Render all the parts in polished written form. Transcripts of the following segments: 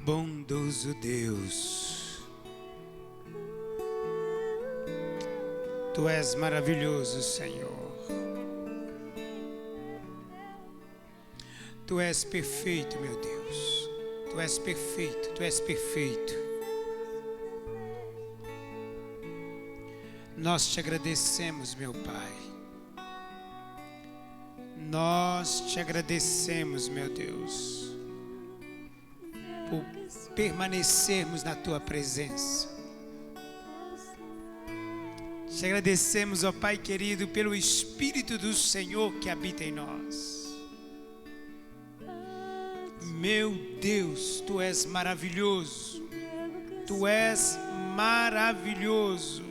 Bondoso Deus, Tu és maravilhoso, Senhor. Tu és perfeito, meu Deus. Tu és perfeito, Tu és perfeito. Nós te agradecemos, meu Pai. Nós te agradecemos, meu Deus, por permanecermos na Tua presença. Te agradecemos, ó Pai querido, pelo Espírito do Senhor que habita em nós. Meu Deus, Tu és maravilhoso. Tu és maravilhoso.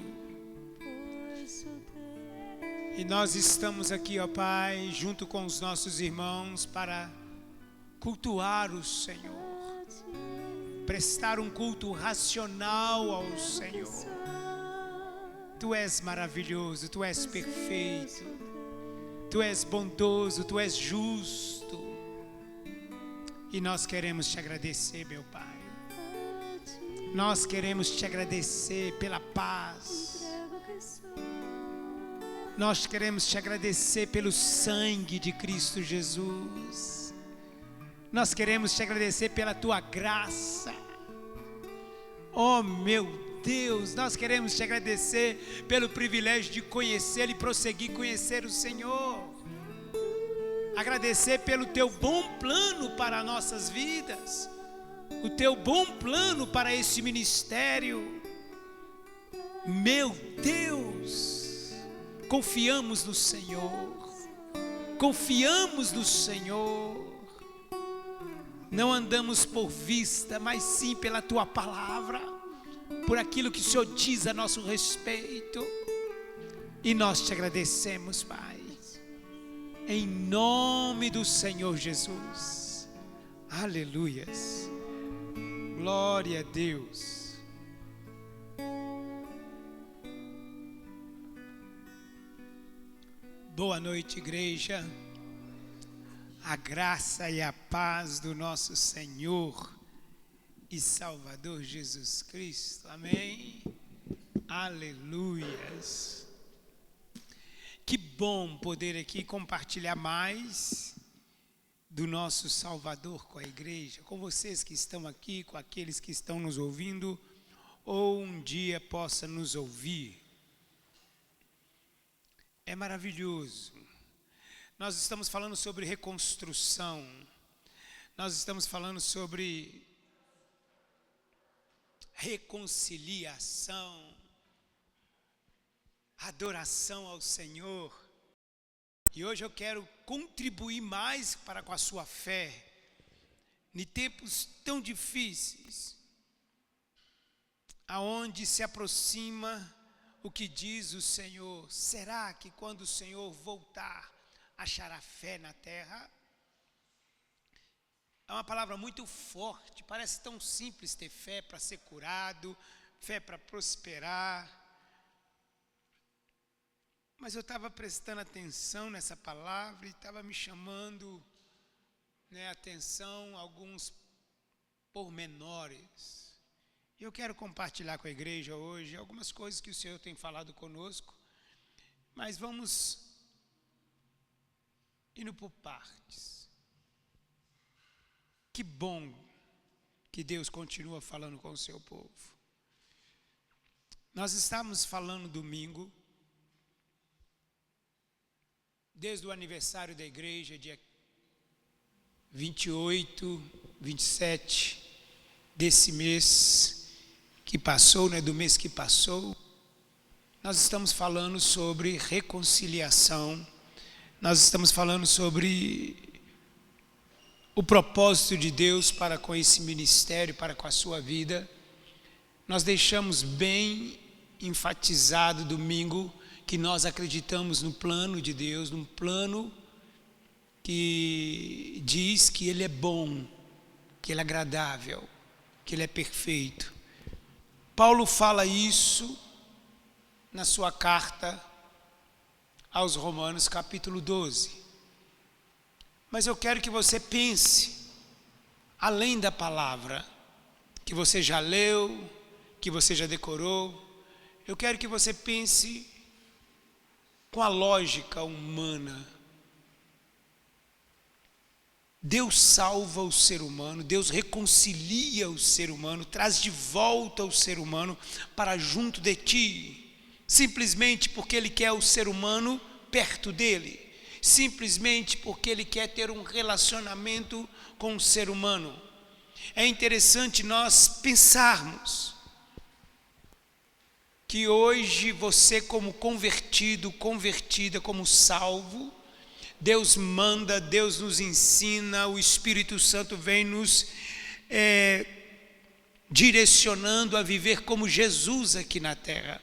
E nós estamos aqui, ó Pai, junto com os nossos irmãos para cultuar o Senhor. Prestar um culto racional ao Senhor. Tu és maravilhoso, Tu és perfeito. Tu és bondoso, Tu és justo. E nós queremos Te agradecer, meu Pai. Nós queremos Te agradecer pela paz. Nós queremos Te agradecer pelo sangue de Cristo Jesus. Nós queremos Te agradecer pela Tua graça. Oh, meu Deus, nós queremos Te agradecer pelo privilégio de conhecer e prosseguir conhecer o Senhor. Agradecer pelo Teu bom plano para nossas vidas. O Teu bom plano para esse ministério. Meu Deus, confiamos no Senhor. Confiamos no Senhor. Não andamos por vista, mas sim pela Tua palavra, por aquilo que o Senhor diz a nosso respeito. E nós Te agradecemos, Pai, em nome do Senhor Jesus. Aleluias. Glória a Deus. Boa noite, igreja. A graça e a paz do nosso Senhor e Salvador Jesus Cristo. Amém. Aleluias. Que bom poder aqui compartilhar mais do nosso Salvador com a igreja, com vocês que estão aqui, com aqueles que estão nos ouvindo ou um dia possa nos ouvir. É maravilhoso. Nós estamos falando sobre reconstrução. Nós estamos falando sobre reconciliação, adoração ao Senhor. E hoje eu quero contribuir mais para com a sua fé, em tempos tão difíceis, aonde se aproxima o que diz o Senhor. Será que quando o Senhor voltar, achará fé na terra? É uma palavra muito forte, parece tão simples ter fé para ser curado, fé para prosperar. Mas eu estava prestando atenção nessa palavra e estava me chamando, atenção alguns pormenores. E eu quero compartilhar com a igreja hoje algumas coisas que o Senhor tem falado conosco, mas vamos indo por partes. Que bom que Deus continua falando com o seu povo. Nós estávamos falando domingo, desde o aniversário da igreja, dia 28, 27 desse mês que passou, do mês que passou, nós estamos falando sobre reconciliação. Nós estamos falando sobre o propósito de Deus para com esse ministério, para com a sua vida. Nós deixamos bem enfatizado domingo que nós acreditamos no plano de Deus, num plano que diz que Ele é bom, que Ele é agradável, que Ele é perfeito. Paulo fala isso na sua carta aos Romanos, capítulo 12. Mas eu quero que você pense além da palavra. que você já leu, que você já decorou. Eu quero que você pense com a lógica humana. Deus salva o ser humano, Deus reconcilia o ser humano, traz de volta o ser humano para junto de ti, simplesmente porque Ele quer o ser humano perto dele, simplesmente porque Ele quer ter um relacionamento com o ser humano. É interessante nós pensarmos que hoje você, como convertido, convertida, como salvo, Deus manda, Deus nos ensina, o Espírito Santo vem nos direcionando a viver como Jesus aqui na terra.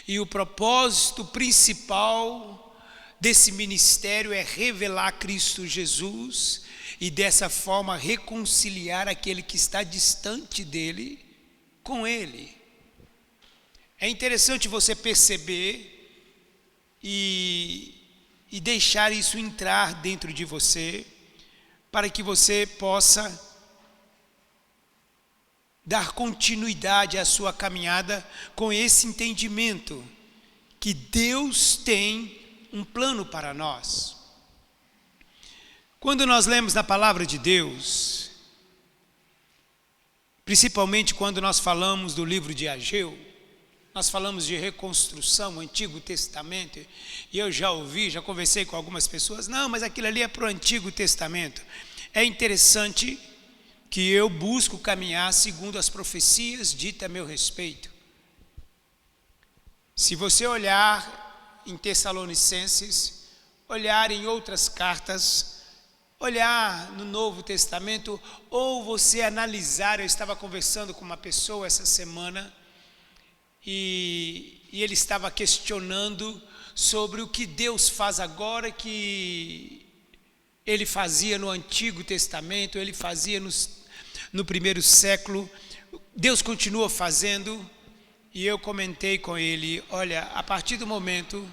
E o propósito principal desse ministério é revelar Cristo Jesus e dessa forma reconciliar aquele que está distante dele com Ele. É interessante você perceber e deixar isso entrar dentro de você, para que você possa dar continuidade à sua caminhada com esse entendimento que Deus tem um plano para nós. Quando nós lemos na palavra de Deus, principalmente quando nós falamos do livro de Ageu, nós falamos de reconstrução, o Antigo Testamento, e eu já conversei com algumas pessoas, não, mas aquilo ali é para o Antigo Testamento. É interessante que eu busco caminhar segundo as profecias ditas a meu respeito. Se você olhar em Tessalonicenses, olhar em outras cartas, olhar no Novo Testamento, ou você analisar, eu estava conversando com uma pessoa essa semana, e ele estava questionando sobre o que Deus faz agora que Ele fazia no Antigo Testamento, Ele fazia no primeiro século, Deus continua fazendo. E eu comentei com ele, olha, a partir do momento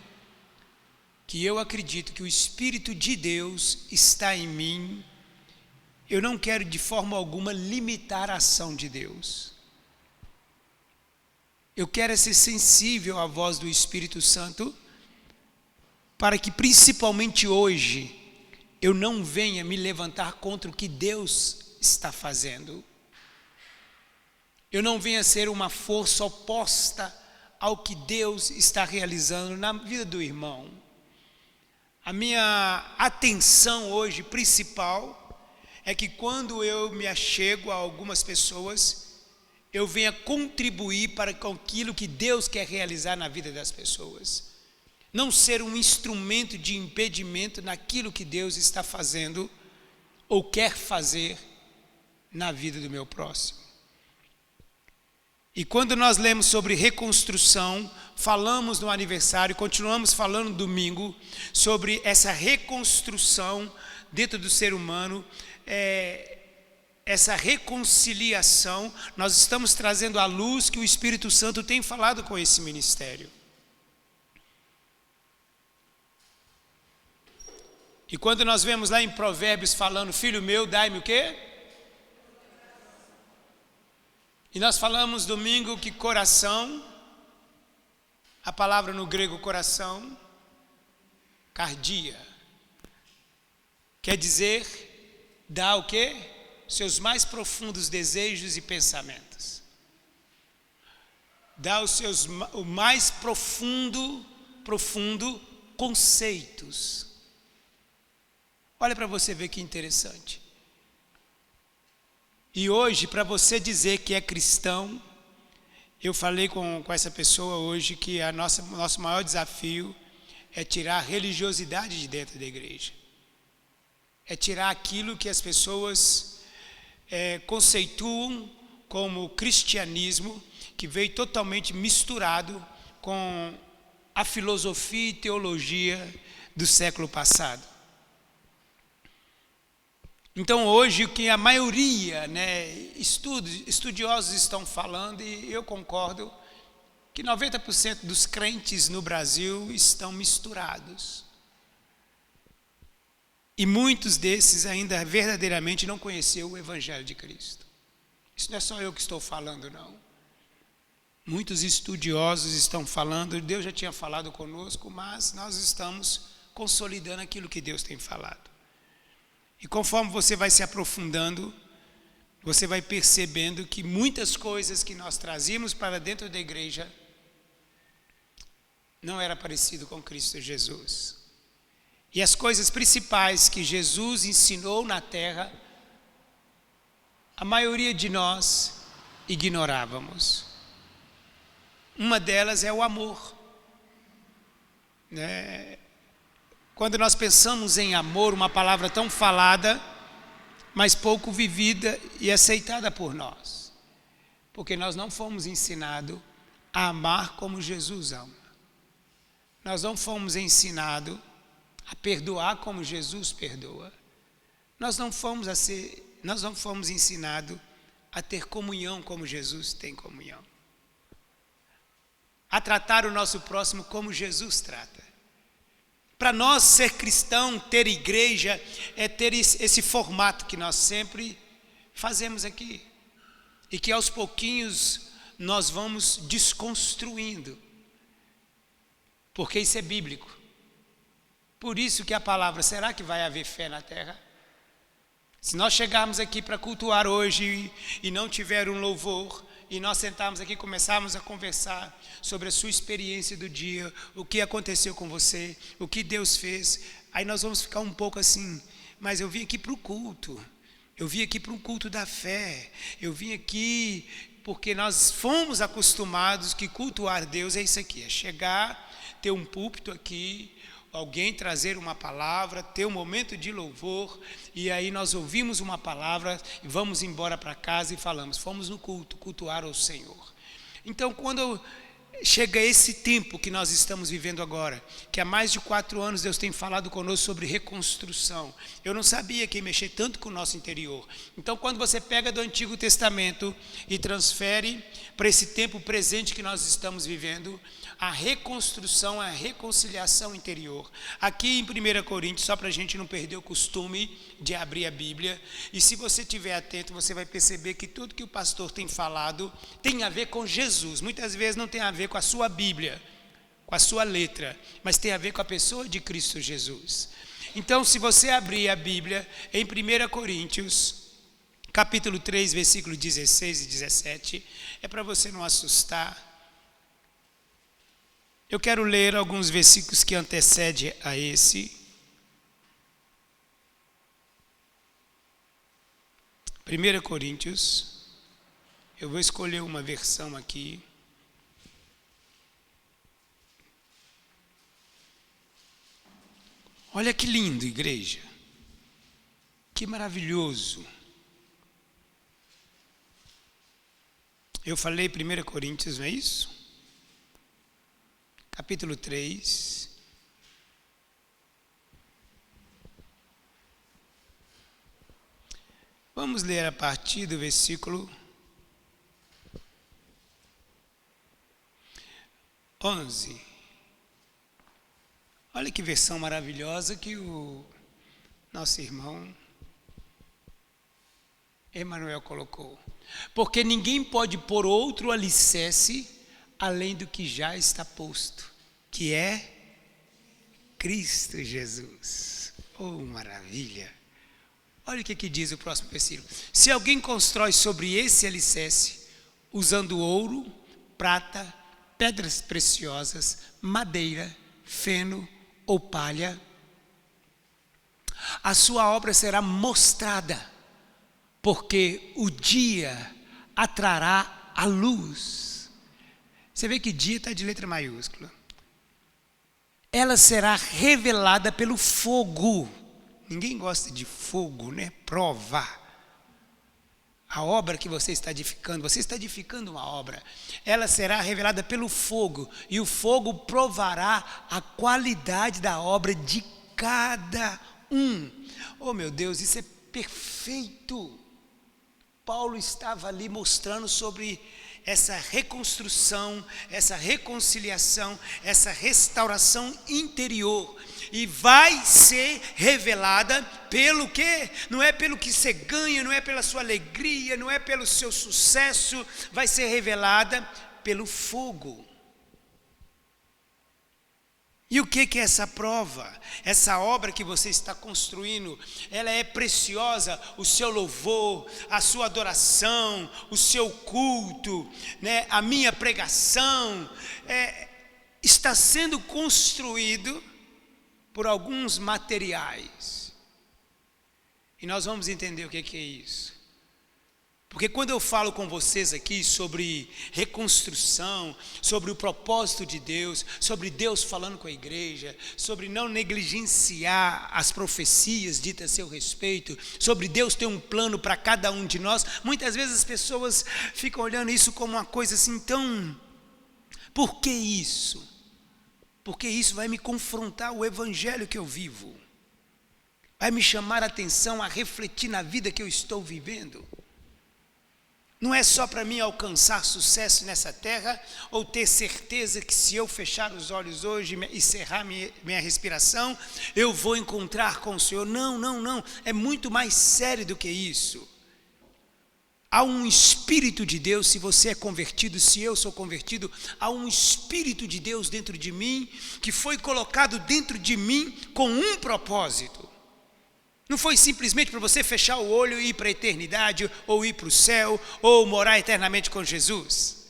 que eu acredito que o Espírito de Deus está em mim, eu não quero de forma alguma limitar a ação de Deus. Eu quero ser sensível à voz do Espírito Santo, para que principalmente hoje eu não venha me levantar contra o que Deus está fazendo. Eu não venha ser uma força oposta ao que Deus está realizando na vida do irmão. A minha atenção hoje principal é que quando eu me achego a algumas pessoas, eu venha contribuir para aquilo que Deus quer realizar na vida das pessoas. Não ser um instrumento de impedimento naquilo que Deus está fazendo ou quer fazer na vida do meu próximo. E quando nós lemos sobre reconstrução, falamos no aniversário, continuamos falando no domingo, sobre essa reconstrução dentro do ser humano, essa reconciliação, nós estamos trazendo à luz que o Espírito Santo tem falado com esse ministério. E quando nós vemos lá em Provérbios falando, filho meu, dai-me o quê? E nós falamos domingo que coração, a palavra no grego coração, cardia, quer dizer, dá o quê? Seus mais profundos desejos e pensamentos. Dá o mais profundo conceitos. Olha para você ver que interessante. E hoje, para você dizer que é cristão, eu falei com essa pessoa hoje que nosso maior desafio é tirar a religiosidade de dentro da igreja. É tirar aquilo que as pessoas conceituam como cristianismo, que veio totalmente misturado com a filosofia e teologia do século passado. Então hoje o que a maioria, estudiosos estão falando, e eu concordo, que 90% dos crentes no Brasil estão misturados. E muitos desses ainda verdadeiramente não conheceram o Evangelho de Cristo. Isso não é só eu que estou falando, não. Muitos estudiosos estão falando, Deus já tinha falado conosco, mas nós estamos consolidando aquilo que Deus tem falado. E conforme você vai se aprofundando, você vai percebendo que muitas coisas que nós trazíamos para dentro da igreja não era parecido com Cristo Jesus. E as coisas principais que Jesus ensinou na terra, a maioria de nós ignorávamos. Uma delas é o amor. Quando nós pensamos em amor, uma palavra tão falada, mas pouco vivida e aceitada por nós. Porque nós não fomos ensinados a amar como Jesus ama. Nós não fomos ensinados a perdoar como Jesus perdoa. Nós não fomos ensinados a ter comunhão como Jesus tem comunhão. A tratar o nosso próximo como Jesus trata. Para nós ser cristão, ter igreja, é ter esse formato que nós sempre fazemos aqui. E que aos pouquinhos nós vamos desconstruindo. Porque isso é bíblico. Por isso que a palavra, será que vai haver fé na terra? Se nós chegarmos aqui para cultuar hoje e não tiver um louvor, e nós sentarmos aqui e começarmos a conversar sobre a sua experiência do dia, o que aconteceu com você, o que Deus fez, aí nós vamos ficar um pouco assim, mas eu vim aqui para o culto, eu vim aqui para um culto da fé, eu vim aqui porque nós fomos acostumados que cultuar Deus é isso aqui, é chegar, ter um púlpito aqui, alguém trazer uma palavra, ter um momento de louvor, e aí nós ouvimos uma palavra, e vamos embora para casa e falamos, fomos no culto, cultuar ao Senhor. Então, quando chega esse tempo que nós estamos vivendo agora, que há mais de 4 anos Deus tem falado conosco sobre reconstrução, eu não sabia que ia mexer tanto com o nosso interior. Então, quando você pega do Antigo Testamento e transfere para esse tempo presente que nós estamos vivendo, a reconstrução, a reconciliação interior. Aqui em 1 Coríntios, só para a gente não perder o costume de abrir a Bíblia, e se você estiver atento, você vai perceber que tudo que o pastor tem falado tem a ver com Jesus. Muitas vezes não tem a ver com a sua Bíblia, com a sua letra, mas tem a ver com a pessoa de Cristo Jesus. Então, se você abrir a Bíblia em 1 Coríntios, capítulo 3, versículos 16 e 17, é para você não assustar. Eu quero ler alguns versículos que antecedem a esse. 1 Coríntios, eu vou escolher uma versão aqui. Olha que lindo, igreja. Que maravilhoso. Eu falei 1 Coríntios, não é isso? Capítulo 3. Vamos ler a partir do versículo 11. Olha que versão maravilhosa que o nosso irmão Emanuel colocou. Porque ninguém pode pôr outro alicerce além do que já está posto, que é Cristo Jesus. Oh, maravilha! Olha o que diz o próximo versículo. Se alguém constrói sobre esse alicerce, usando ouro, prata, pedras preciosas, madeira, feno ou palha, a sua obra será mostrada, porque o dia a trará a luz. Você vê que dia está de letra maiúscula. Ela será revelada pelo fogo. Ninguém gosta de fogo, né? Prova. A obra que você está edificando uma obra. Ela será revelada pelo fogo, e o fogo provará a qualidade da obra de cada um. Oh, meu Deus, isso é perfeito. Paulo estava ali mostrando sobre essa reconstrução, essa reconciliação, essa restauração interior. E vai ser revelada pelo quê? Não é pelo que você ganha, não é pela sua alegria, não é pelo seu sucesso, vai ser revelada pelo fogo. E o que é essa prova? Essa obra que você está construindo, ela é preciosa, o seu louvor, a sua adoração, o seu culto, né? A minha pregação, está sendo construído por alguns materiais. E nós vamos entender o que é isso. Porque quando eu falo com vocês aqui sobre reconstrução, sobre o propósito de Deus, sobre Deus falando com a igreja, sobre não negligenciar as profecias ditas a seu respeito, sobre Deus ter um plano para cada um de nós, muitas vezes as pessoas ficam olhando isso como uma coisa assim tão... Por que isso? Porque isso vai me confrontar o evangelho que eu vivo. Vai me chamar a atenção a refletir na vida que eu estou vivendo. Não é só para mim alcançar sucesso nessa terra, ou ter certeza que se eu fechar os olhos hoje e cerrar minha respiração, eu vou encontrar com o Senhor. Não. É muito mais sério do que isso. Há um Espírito de Deus, se você é convertido, se eu sou convertido, há um Espírito de Deus dentro de mim, que foi colocado dentro de mim com um propósito. Não foi simplesmente para você fechar o olho e ir para a eternidade, ou ir para o céu, ou morar eternamente com Jesus.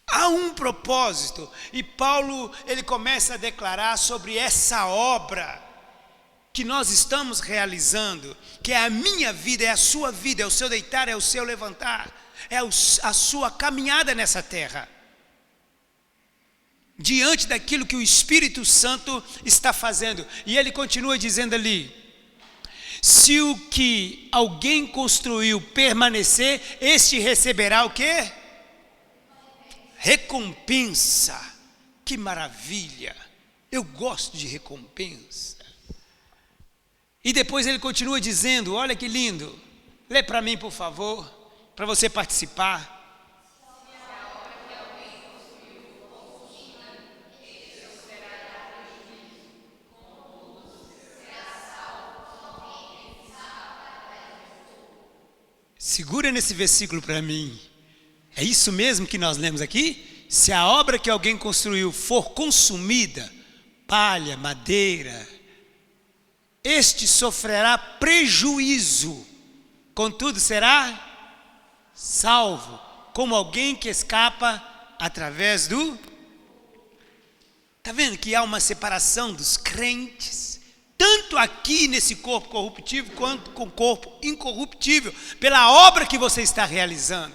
Há um propósito, e Paulo ele começa a declarar sobre essa obra que nós estamos realizando, que é a minha vida, é a sua vida, é o seu deitar, é o seu levantar, é a sua caminhada nessa terra. Diante daquilo que o Espírito Santo está fazendo. E ele continua dizendo ali: se o que alguém construiu permanecer, este receberá o quê? Recompensa. Que maravilha! Eu gosto de recompensa. E depois ele continua dizendo, olha que lindo, lê para mim por favor, para você participar. Segura nesse versículo para mim. É isso mesmo que nós lemos aqui? Se a obra que alguém construiu for consumida, palha, madeira, este sofrerá prejuízo, contudo será salvo, como alguém que escapa através do... Está vendo que há uma separação dos crentes? Tanto aqui nesse corpo corruptível, quanto com o corpo incorruptível, pela obra que você está realizando.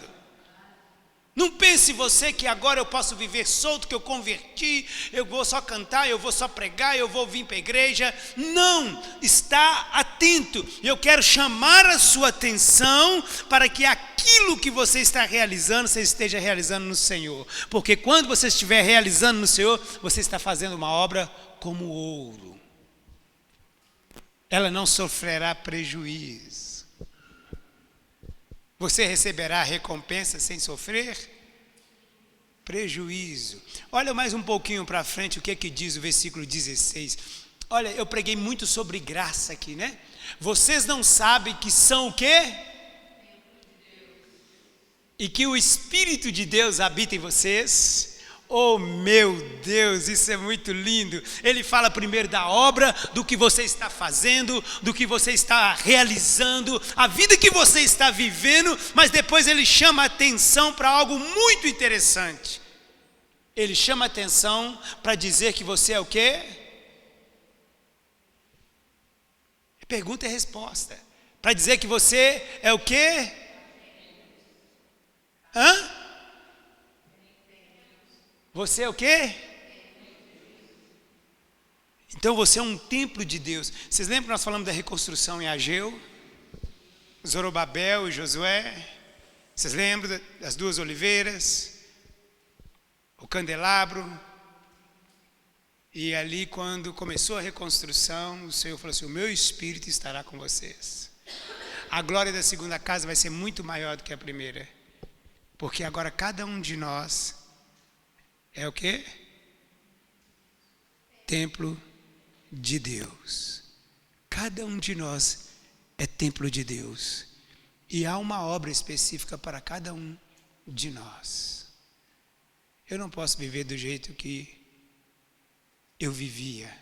Não pense você que agora eu posso viver solto, que eu converti, eu vou só cantar, eu vou só pregar, eu vou vir para a igreja. Não, está atento. Eu quero chamar a sua atenção para que aquilo que você está realizando, você esteja realizando no Senhor. Porque quando você estiver realizando no Senhor, você está fazendo uma obra como ouro. Ela não sofrerá prejuízo. Você receberá recompensa sem sofrer prejuízo. Olha mais um pouquinho para frente o que é que diz o versículo 16. Olha, eu preguei muito sobre graça aqui, né? Vocês não sabem que são o quê? E que o Espírito de Deus habita em vocês. Oh meu Deus, isso é muito lindo. Ele fala primeiro da obra, do que você está fazendo, do que você está realizando, a vida que você está vivendo, mas depois ele chama a atenção para algo muito interessante. Ele chama a atenção para dizer que você é o quê? Pergunta e resposta. Para dizer que você é o quê? Você é o quê? Então você é um templo de Deus. Vocês lembram que nós falamos da reconstrução em Ageu? Zorobabel e Josué? Vocês lembram das duas oliveiras? O candelabro? E ali quando começou a reconstrução, o Senhor falou assim: o meu Espírito estará com vocês. A glória da segunda casa vai ser muito maior do que a primeira. Porque agora cada um de nós é o quê? Templo de Deus. Cada um de nós é templo de Deus. E há uma obra específica para cada um de nós. Eu não posso viver do jeito que eu vivia.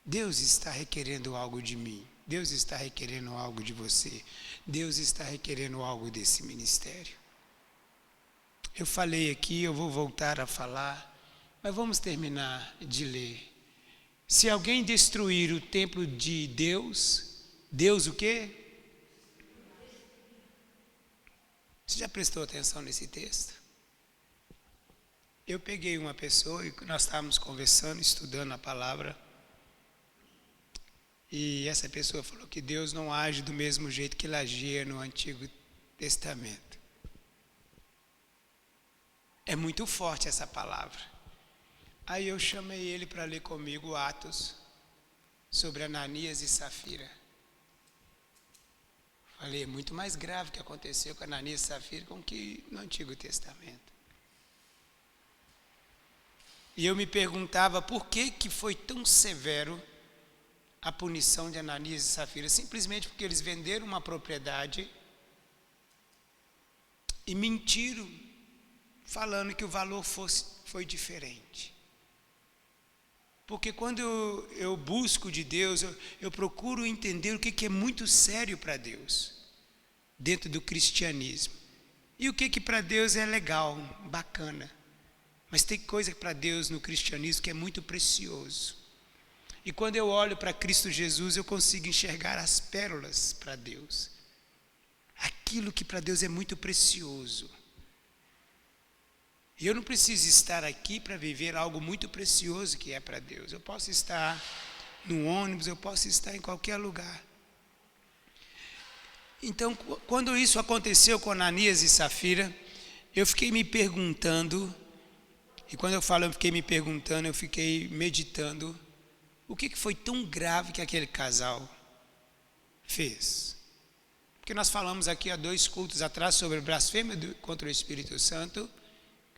Deus está requerendo algo de mim. Deus está requerendo algo de você. Deus está requerendo algo desse ministério. Eu falei aqui, eu vou voltar a falar, mas vamos terminar de ler. Se alguém destruir o templo de Deus, Deus o quê? Você já prestou atenção nesse texto? Eu peguei uma pessoa e nós estávamos conversando, estudando a palavra. E essa pessoa falou que Deus não age do mesmo jeito que ele agia no Antigo Testamento. É muito forte essa palavra. Aí eu chamei ele para ler comigo Atos, sobre Ananias e Safira. Falei, é muito mais grave o que aconteceu com Ananias e Safira do que no Antigo Testamento. E eu me perguntava por que foi tão severo a punição de Ananias e Safira, simplesmente porque eles venderam uma propriedade e mentiram, falando que o valor foi diferente. Porque quando eu busco de Deus, eu procuro entender o que é muito sério para Deus, dentro do cristianismo. E o que para Deus é legal, bacana. Mas tem coisa para Deus no cristianismo que é muito precioso. E quando eu olho para Cristo Jesus, eu consigo enxergar as pérolas para Deus. Aquilo que para Deus é muito precioso. E eu não preciso estar aqui para viver algo muito precioso que é para Deus. Eu posso estar no ônibus, eu posso estar em qualquer lugar. Então, quando isso aconteceu com Ananias e Safira, eu fiquei me perguntando, e quando eu falo eu fiquei me perguntando, eu fiquei meditando, o que foi tão grave que aquele casal fez? Porque nós falamos aqui há 2 cultos atrás sobre blasfêmia contra o Espírito Santo,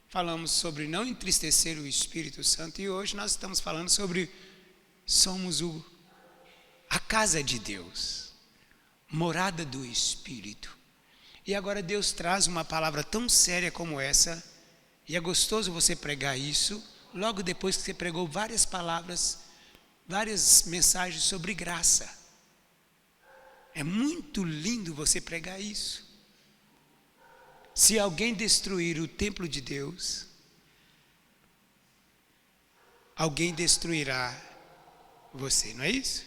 falamos sobre não entristecer o Espírito Santo, e hoje nós estamos falando sobre somos a casa de Deus, morada do Espírito. E agora Deus traz uma palavra tão séria como essa, e é gostoso você pregar isso, logo depois que você pregou várias palavras, várias mensagens sobre graça. É muito lindo você pregar isso. Se alguém destruir o templo de Deus, alguém destruirá você, não é isso?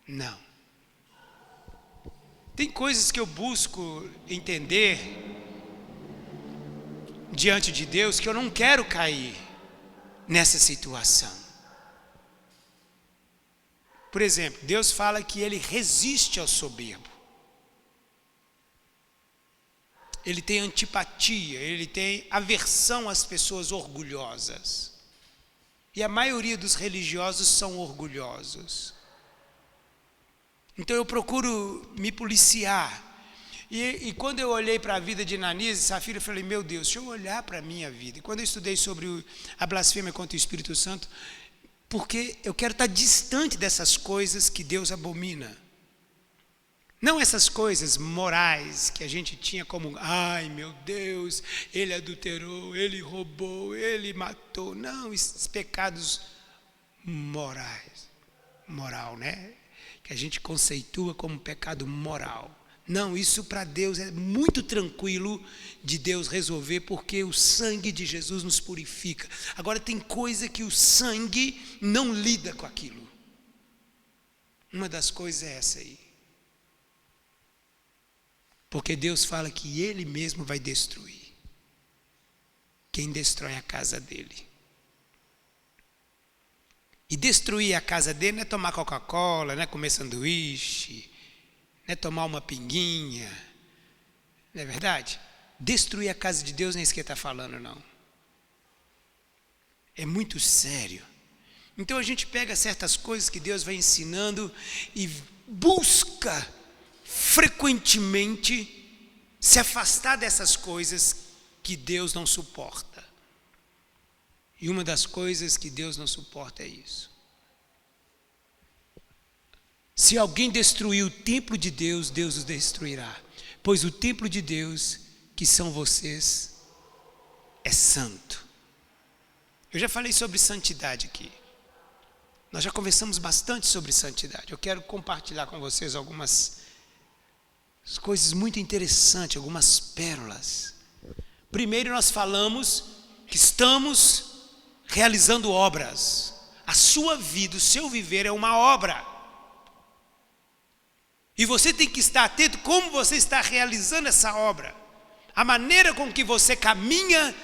Não. Tem coisas que eu busco entender diante de Deus que eu não quero cair nessa situação. Por exemplo, Deus fala que Ele resiste ao soberbo. Ele tem antipatia, Ele tem aversão às pessoas orgulhosas. E a maioria dos religiosos são orgulhosos. Então eu procuro me policiar. E quando eu olhei para a vida de Ananias e Safira, eu falei, meu Deus, deixa eu olhar para a minha vida. E quando eu estudei sobre a blasfêmia contra o Espírito Santo, porque eu quero estar distante dessas coisas que Deus abomina. Não essas coisas morais que a gente tinha como, ai meu Deus, ele adulterou, ele roubou, ele matou. Não, esses pecados morais, moral, né? Que a gente conceitua como pecado moral. Não, isso para Deus é muito tranquilo de Deus resolver, porque o sangue de Jesus nos purifica. Agora tem coisa que o sangue não lida com aquilo. Uma das coisas é essa aí. Porque Deus fala que Ele mesmo vai destruir quem destrói a casa dele. E destruir a casa dele não é tomar Coca-Cola, não é comer sanduíche, não é tomar uma pinguinha, não é verdade? Destruir a casa de Deus não é isso que ele está falando, não. É muito sério. Então a gente pega certas coisas que Deus vai ensinando e busca frequentemente se afastar dessas coisas que Deus não suporta. E uma das coisas que Deus não suporta é isso. Se alguém destruir o templo de Deus, Deus os destruirá. Pois o templo de Deus, que são vocês, é santo. Eu já falei sobre santidade aqui. Nós já conversamos bastante sobre santidade. Eu quero compartilhar com vocês algumas coisas muito interessantes, algumas pérolas. Primeiro nós falamos que estamos realizando obras. A sua vida, o seu viver é uma obra. E você tem que estar atento como você está realizando essa obra. A maneira com que você caminha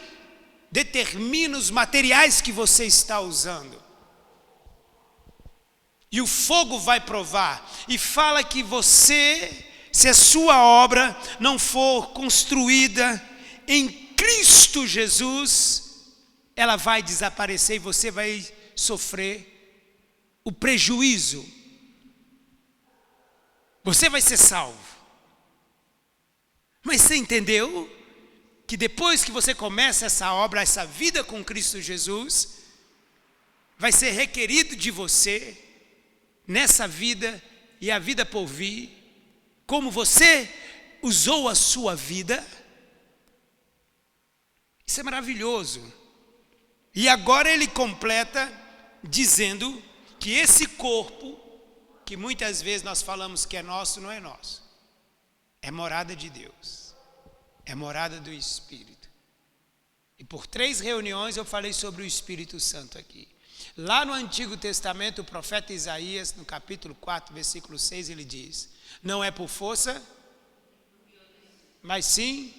determina os materiais que você está usando. E o fogo vai provar. E fala que você, se a sua obra não for construída em Cristo Jesus, ela vai desaparecer e você vai sofrer o prejuízo. Você vai ser salvo. Mas você entendeu que depois que você começa essa obra, essa vida com Cristo Jesus, vai ser requerido de você, nessa vida e a vida por vir, como você usou a sua vida? Isso é maravilhoso. E agora ele completa dizendo que esse corpo, que muitas vezes nós falamos que é nosso, não é nosso. É morada de Deus. É morada do Espírito. E por 3 reuniões eu falei sobre o Espírito Santo aqui. Lá no Antigo Testamento, o profeta Isaías, no capítulo 4, versículo 6, ele diz: não é por força, mas sim.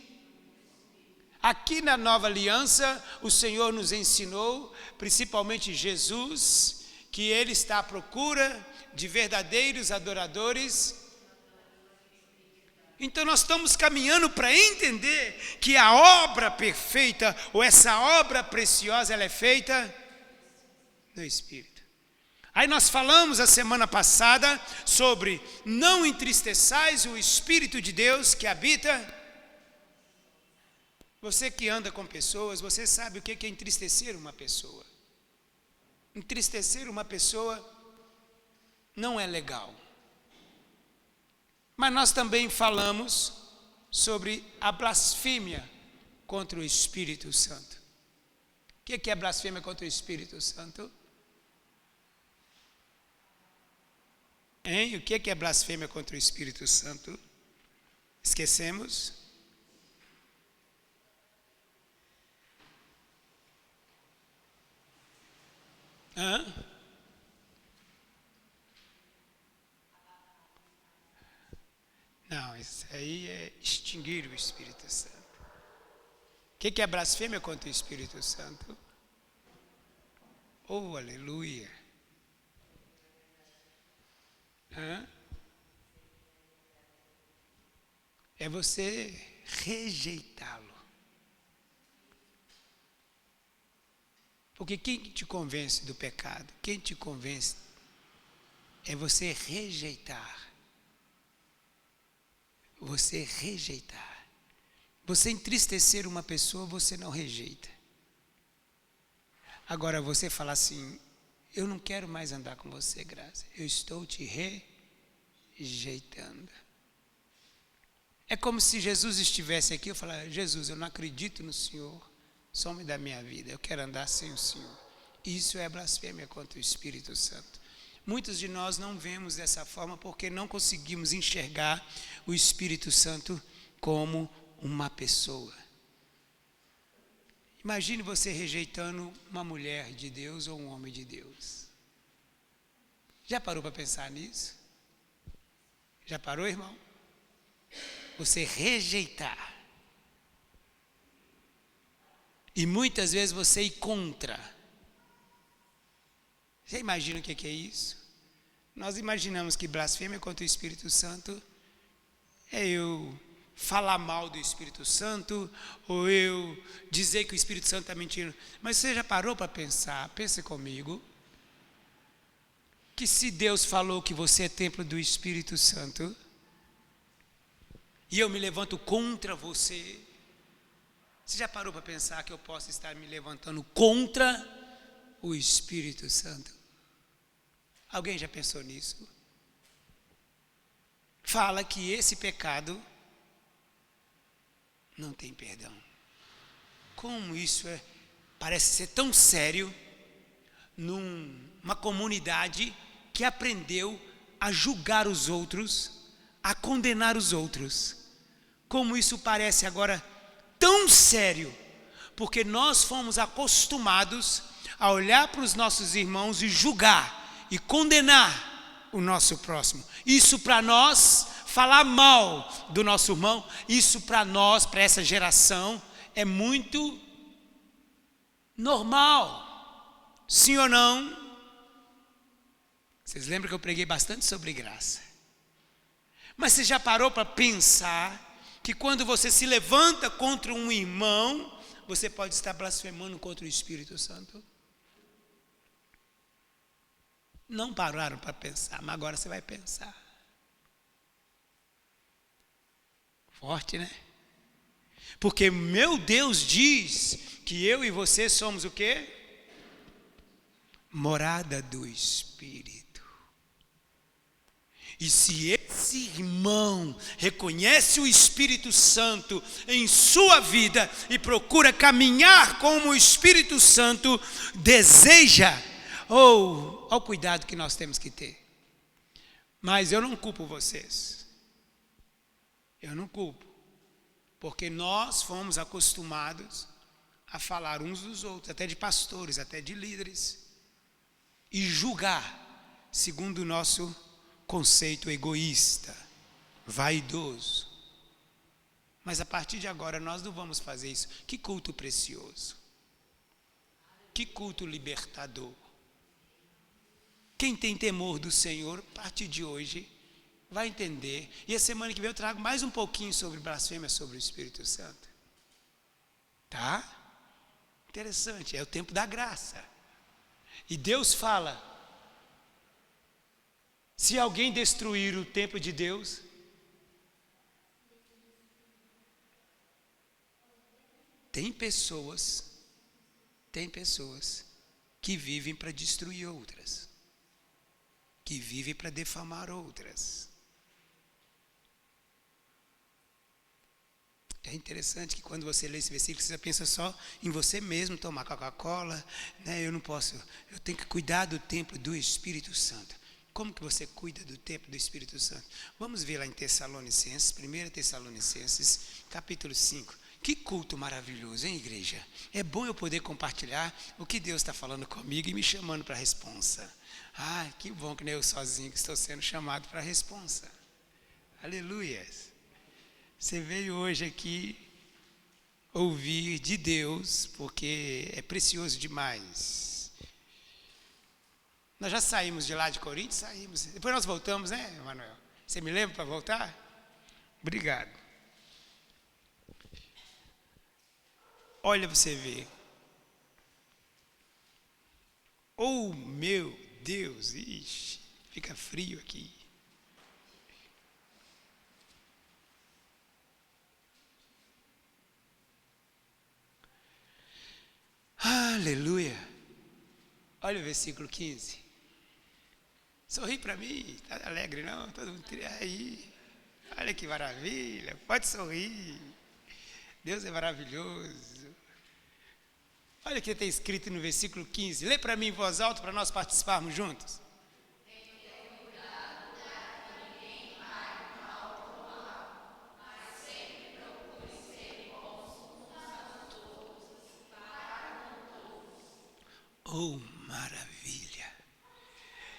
Aqui na Nova Aliança, o Senhor nos ensinou, principalmente Jesus, que Ele está à procura de verdadeiros adoradores. Então nós estamos caminhando para entender que a obra perfeita, ou essa obra preciosa, ela é feita no Espírito. Aí nós falamos a semana passada sobre não entristeçais o Espírito de Deus que habita. Você que anda com pessoas, você sabe o que é entristecer uma pessoa. Entristecer uma pessoa não é legal. Mas nós também falamos sobre a blasfêmia contra o Espírito Santo. O que é blasfêmia contra o Espírito Santo? Hein? O que é blasfêmia contra o Espírito Santo? Esquecemos? Hã? Não, isso aí é extinguir o Espírito Santo. O que é blasfêmia contra o Espírito Santo? Oh, aleluia! Hã? É você rejeitá-lo. Porque quem te convence do pecado, quem te convence é você rejeitar. Você rejeitar. Você entristecer uma pessoa, você não rejeita. Agora você fala assim: eu não quero mais andar com você, Graça. Eu estou te rejeitando. É como se Jesus estivesse aqui, eu falar: Jesus, eu não acredito no Senhor. Some da minha vida, eu quero andar sem o Senhor. Isso é blasfêmia contra o Espírito Santo. Muitos de nós não vemos dessa forma porque não conseguimos enxergar o Espírito Santo como uma pessoa. Imagine você rejeitando uma mulher de Deus ou um homem de Deus. Já parou para pensar nisso? Já parou, irmão? Você rejeitar. E muitas vezes você ir contra. Você imagina o que é isso? Nós imaginamos que blasfêmia contra o Espírito Santo é eu falar mal do Espírito Santo, ou eu dizer que o Espírito Santo está mentindo. Mas você já parou para pensar, pense comigo, que se Deus falou que você é templo do Espírito Santo, e eu me levanto contra você. Você já parou para pensar que eu posso estar me levantando contra o Espírito Santo? Alguém já pensou nisso? Fala que esse pecado não tem perdão. Como isso parece ser tão sério numa comunidade que aprendeu a julgar os outros, a condenar os outros. Como isso parece agora tão sério, porque nós fomos acostumados a olhar para os nossos irmãos e julgar e condenar o nosso próximo. Isso para nós, falar mal do nosso irmão, isso para nós, para essa geração, é muito normal. Sim ou não? Vocês lembram que eu preguei bastante sobre graça. Mas você já parou para pensar que quando você se levanta contra um irmão, você pode estar blasfemando contra o Espírito Santo? Não pararam para pensar, mas agora você vai pensar. Forte, né? Porque meu Deus diz que eu e você somos o quê? Morada do Espírito. E se esse irmão reconhece o Espírito Santo em sua vida e procura caminhar como o Espírito Santo deseja, olha o cuidado que nós temos que ter. Mas eu não culpo vocês. Eu não culpo. Porque nós fomos acostumados a falar uns dos outros, até de pastores, até de líderes, e julgar segundo o nosso conceito egoísta, vaidoso. Mas a partir de agora nós não vamos fazer isso. Que culto precioso. Que culto libertador. Quem tem temor do Senhor, a partir de hoje, vai entender. E a semana que vem eu trago mais um pouquinho sobre blasfêmia, sobre o Espírito Santo. Tá? Interessante, é o tempo da graça. E Deus fala, se alguém destruir o templo de Deus, tem pessoas que vivem para destruir outras, que vivem para defamar outras. É interessante que quando você lê esse versículo, você pensa só em você mesmo, tomar Coca-Cola, né? Eu tenho que cuidar do templo do Espírito Santo. Como que você cuida do templo do Espírito Santo? Vamos ver lá em Tessalonicenses, 1 Tessalonicenses, capítulo 5. Que culto maravilhoso, hein, igreja? É bom eu poder compartilhar o que Deus está falando comigo e me chamando para a responsa. Ah, que bom que não é eu sozinho que estou sendo chamado para a responsa. Aleluia. Você veio hoje aqui ouvir de Deus, porque é precioso demais. Nós já saímos de lá de Coríntios, saímos. Depois nós voltamos, né, Emanuel? Você me lembra para voltar? Obrigado. Olha para você ver. Oh, meu Deus, ixi, fica frio aqui. Aleluia. Olha o versículo 15. Sorri para mim, tá alegre não? Todo mundo aí. Olha que maravilha, pode sorrir. Deus é maravilhoso. Olha o que tem escrito no versículo 15. Lê para mim em voz alta para nós participarmos juntos. Oh, maravilha.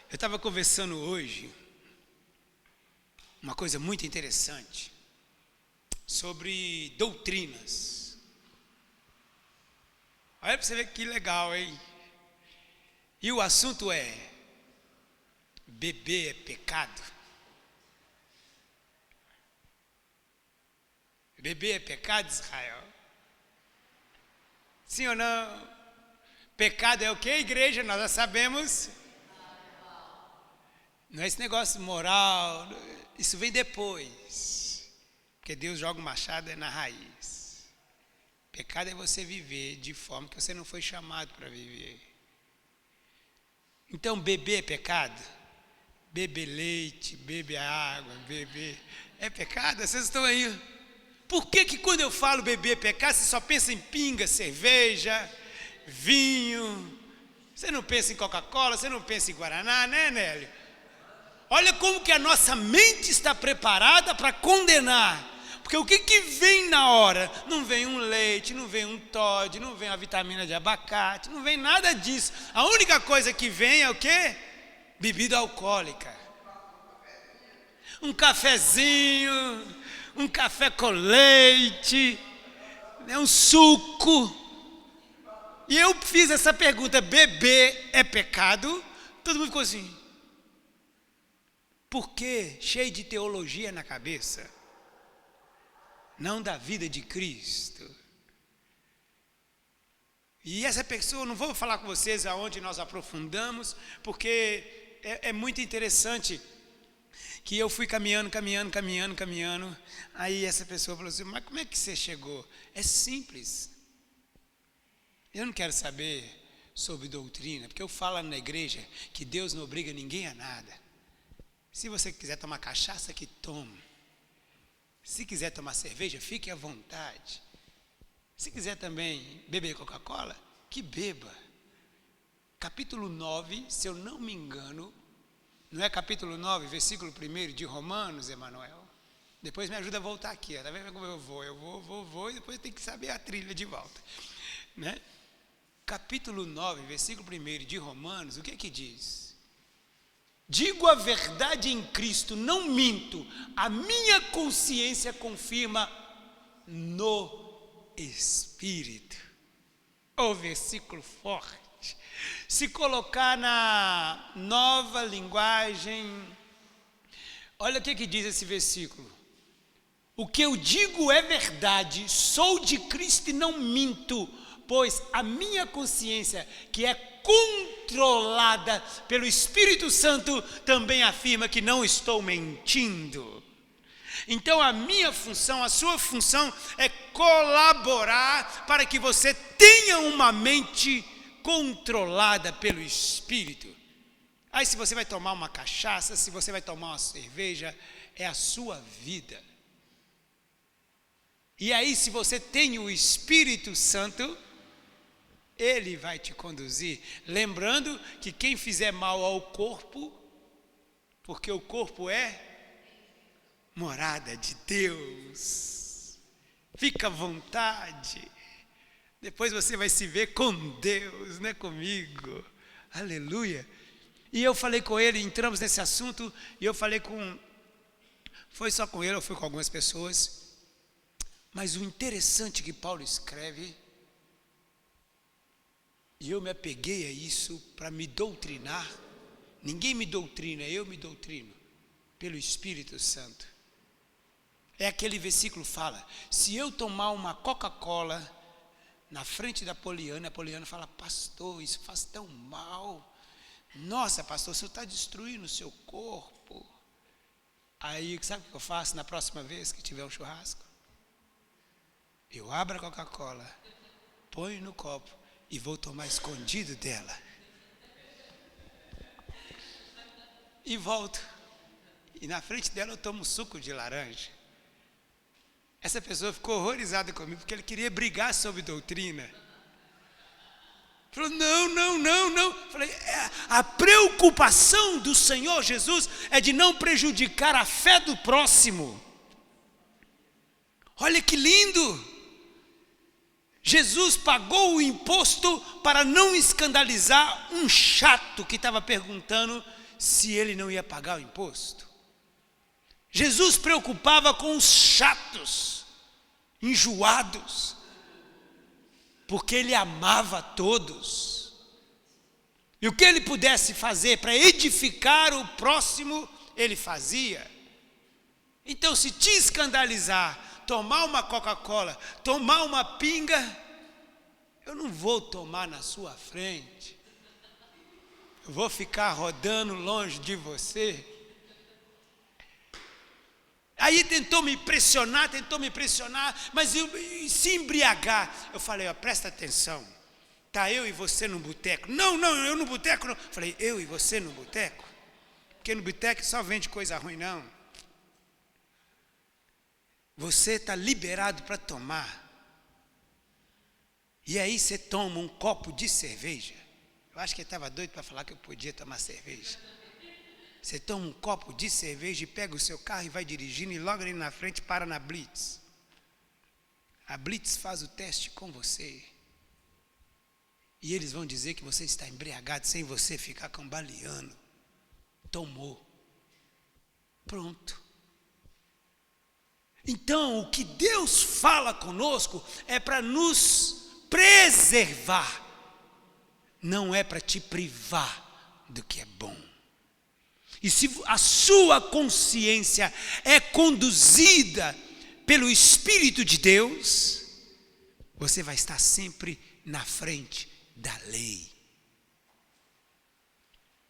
Eu estava conversando hoje uma coisa muito interessante sobre doutrinas. Olha para você ver que legal, hein? E o assunto é: beber é pecado? Beber é pecado, Israel? Sim ou não? Pecado é o que, igreja? Nós já sabemos. Não é esse negócio moral, isso vem depois. Porque Deus joga o machado na raiz. Pecado é você viver de forma que você não foi chamado para viver. Então, beber é pecado? Beber leite, beber água, beber... É pecado? Vocês estão aí? Por que quando eu falo beber é pecado, você só pensa em pinga, cerveja, vinho? Você não pensa em Coca-Cola, você não pensa em Guaraná, né, Nélio? Olha como que a nossa mente está preparada para condenar. Porque o que vem na hora? Não vem um leite, não vem um Toddy, não vem uma vitamina de abacate, não vem nada disso. A única coisa que vem é o quê? Bebida alcoólica. Um cafezinho, um café com leite, um suco. E eu fiz essa pergunta, beber é pecado? Todo mundo ficou assim. Por quê? Cheio de teologia na cabeça. Não da vida de Cristo. E essa pessoa, não vou falar com vocês aonde nós aprofundamos, porque é muito interessante que eu fui caminhando, aí essa pessoa falou assim, mas como é que você chegou? É simples. Eu não quero saber sobre doutrina, porque eu falo na igreja que Deus não obriga ninguém a nada. Se você quiser tomar cachaça, que tome. Se quiser tomar cerveja, fique à vontade. Se quiser também beber Coca-Cola, que beba. Capítulo 9, se eu não me engano, não é capítulo 9, versículo 1 de Romanos, Emanuel? Depois me ajuda a voltar aqui, tá vendo como eu vou? Eu vou e depois tem que saber a trilha de volta. Né? Capítulo 9, versículo 1 de Romanos, o que diz? Digo a verdade em Cristo, não minto, a minha consciência confirma no Espírito. O versículo forte. Se colocar na nova linguagem, olha o que diz esse versículo. O que eu digo é verdade, sou de Cristo e não minto, pois a minha consciência, que é controlada pelo Espírito Santo, também afirma que não estou mentindo. Então a minha função, a sua função é colaborar para que você tenha uma mente controlada pelo Espírito. Aí se você vai tomar uma cachaça, se você vai tomar uma cerveja, é a sua vida. E aí se você tem o Espírito Santo, Ele vai te conduzir, lembrando que quem fizer mal ao corpo, porque o corpo é morada de Deus, fica à vontade, depois você vai se ver com Deus, não é comigo, aleluia. E eu falei com ele, entramos nesse assunto, e eu falei foi só com ele, eu fui com algumas pessoas, mas o interessante que Paulo escreve, e eu me apeguei a isso para me doutrinar. Ninguém me doutrina, eu me doutrino pelo Espírito Santo. É aquele versículo que fala, se eu tomar uma Coca-Cola na frente da Poliana, a Poliana fala, pastor, isso faz tão mal. Nossa, pastor, o senhor está destruindo o seu corpo. Aí, sabe o que eu faço na próxima vez que tiver um churrasco? Eu abro a Coca-Cola, ponho no copo, e vou tomar escondido dela. E volto. E na frente dela eu tomo suco de laranja. Essa pessoa ficou horrorizada comigo, porque ele queria brigar sobre doutrina. Falou, não. Falei, a preocupação do Senhor Jesus é de não prejudicar a fé do próximo. Olha que lindo. Jesus pagou o imposto para não escandalizar um chato que estava perguntando se ele não ia pagar o imposto. Jesus preocupava com os chatos, enjoados, porque ele amava todos. E o que ele pudesse fazer para edificar o próximo, ele fazia. Então, se te escandalizar, tomar uma Coca-Cola, tomar uma pinga, eu não vou tomar na sua frente. Eu vou ficar rodando longe de você. Aí tentou me pressionar, mas se embriagar. Eu falei, ó, presta atenção. Tá eu e você no boteco. Não, eu no boteco não. Falei, eu e você no boteco? Porque no boteco só vende coisa ruim, não. Você está liberado para tomar. E aí você toma um copo de cerveja. Eu acho que ele estava doido para falar que eu podia tomar cerveja. Você toma um copo de cerveja e pega o seu carro e vai dirigindo e logo ali na frente para na Blitz. A Blitz faz o teste com você. E eles vão dizer que você está embriagado sem você ficar cambaleando. Tomou. Pronto. Então, o que Deus fala conosco é para nos preservar. Não é para te privar do que é bom. E se a sua consciência é conduzida pelo Espírito de Deus, você vai estar sempre na frente da lei.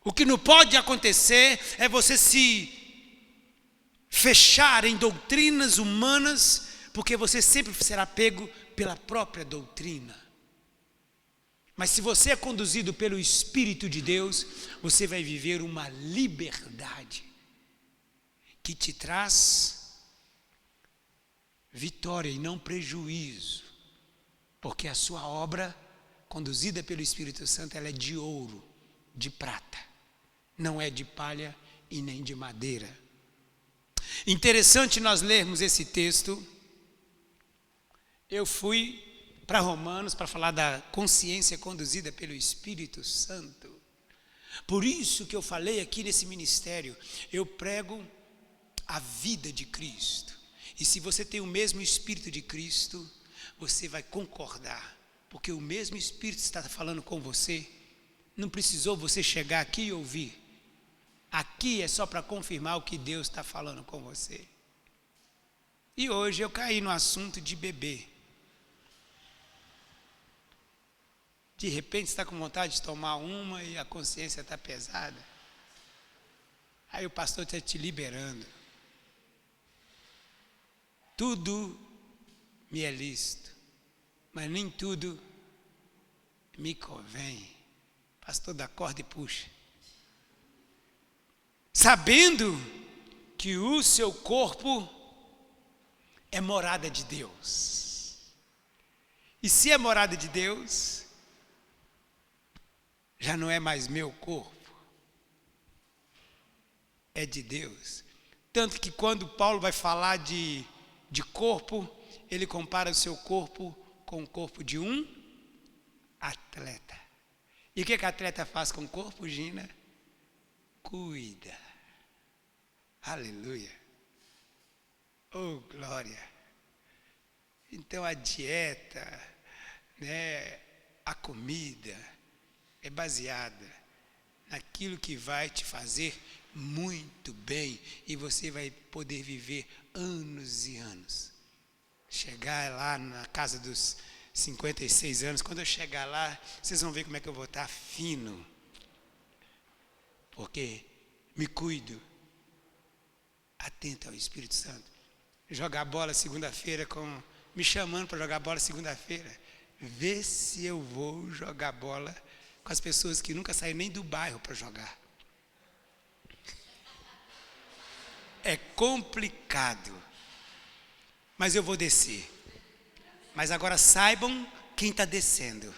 O que não pode acontecer é você se fechar em doutrinas humanas, porque você sempre será pego pela própria doutrina. Mas se você é conduzido pelo Espírito de Deus, você vai viver uma liberdade que te traz vitória e não prejuízo, porque a sua obra, conduzida pelo Espírito Santo, ela é de ouro, de prata, não é de palha e nem de madeira. Interessante nós lermos esse texto. Eu fui para Romanos para falar da consciência conduzida pelo Espírito Santo. Por isso que eu falei aqui nesse ministério, eu prego a vida de Cristo. E se você tem o mesmo Espírito de Cristo, você vai concordar, porque o mesmo Espírito está falando com você. Não precisou você chegar aqui e ouvir. Aqui é só para confirmar o que Deus está falando com você. E hoje eu caí no assunto de beber. De repente você está com vontade de tomar uma e a consciência está pesada. Aí o pastor está te liberando. Tudo me é lícito, mas nem tudo me convém. Pastor dá corda e puxa. Sabendo que o seu corpo é morada de Deus. E se é morada de Deus, já não é mais meu corpo, é de Deus. Tanto que quando Paulo vai falar de corpo, ele compara o seu corpo com o corpo de um atleta. E o que a atleta faz com o corpo, Gina? Cuida. Aleluia. Oh, glória. Então a dieta, a comida, é baseada naquilo que vai te fazer muito bem e você vai poder viver anos e anos. Chegar lá na casa dos 56 anos, quando eu chegar lá, vocês vão ver como é que eu vou estar fino. Porque me cuido, atento ao Espírito Santo. Jogar bola segunda-feira, me chamando para jogar bola segunda-feira. Vê se eu vou jogar bola com as pessoas que nunca saíram nem do bairro para jogar. É complicado, mas eu vou descer. Mas agora saibam quem está descendo.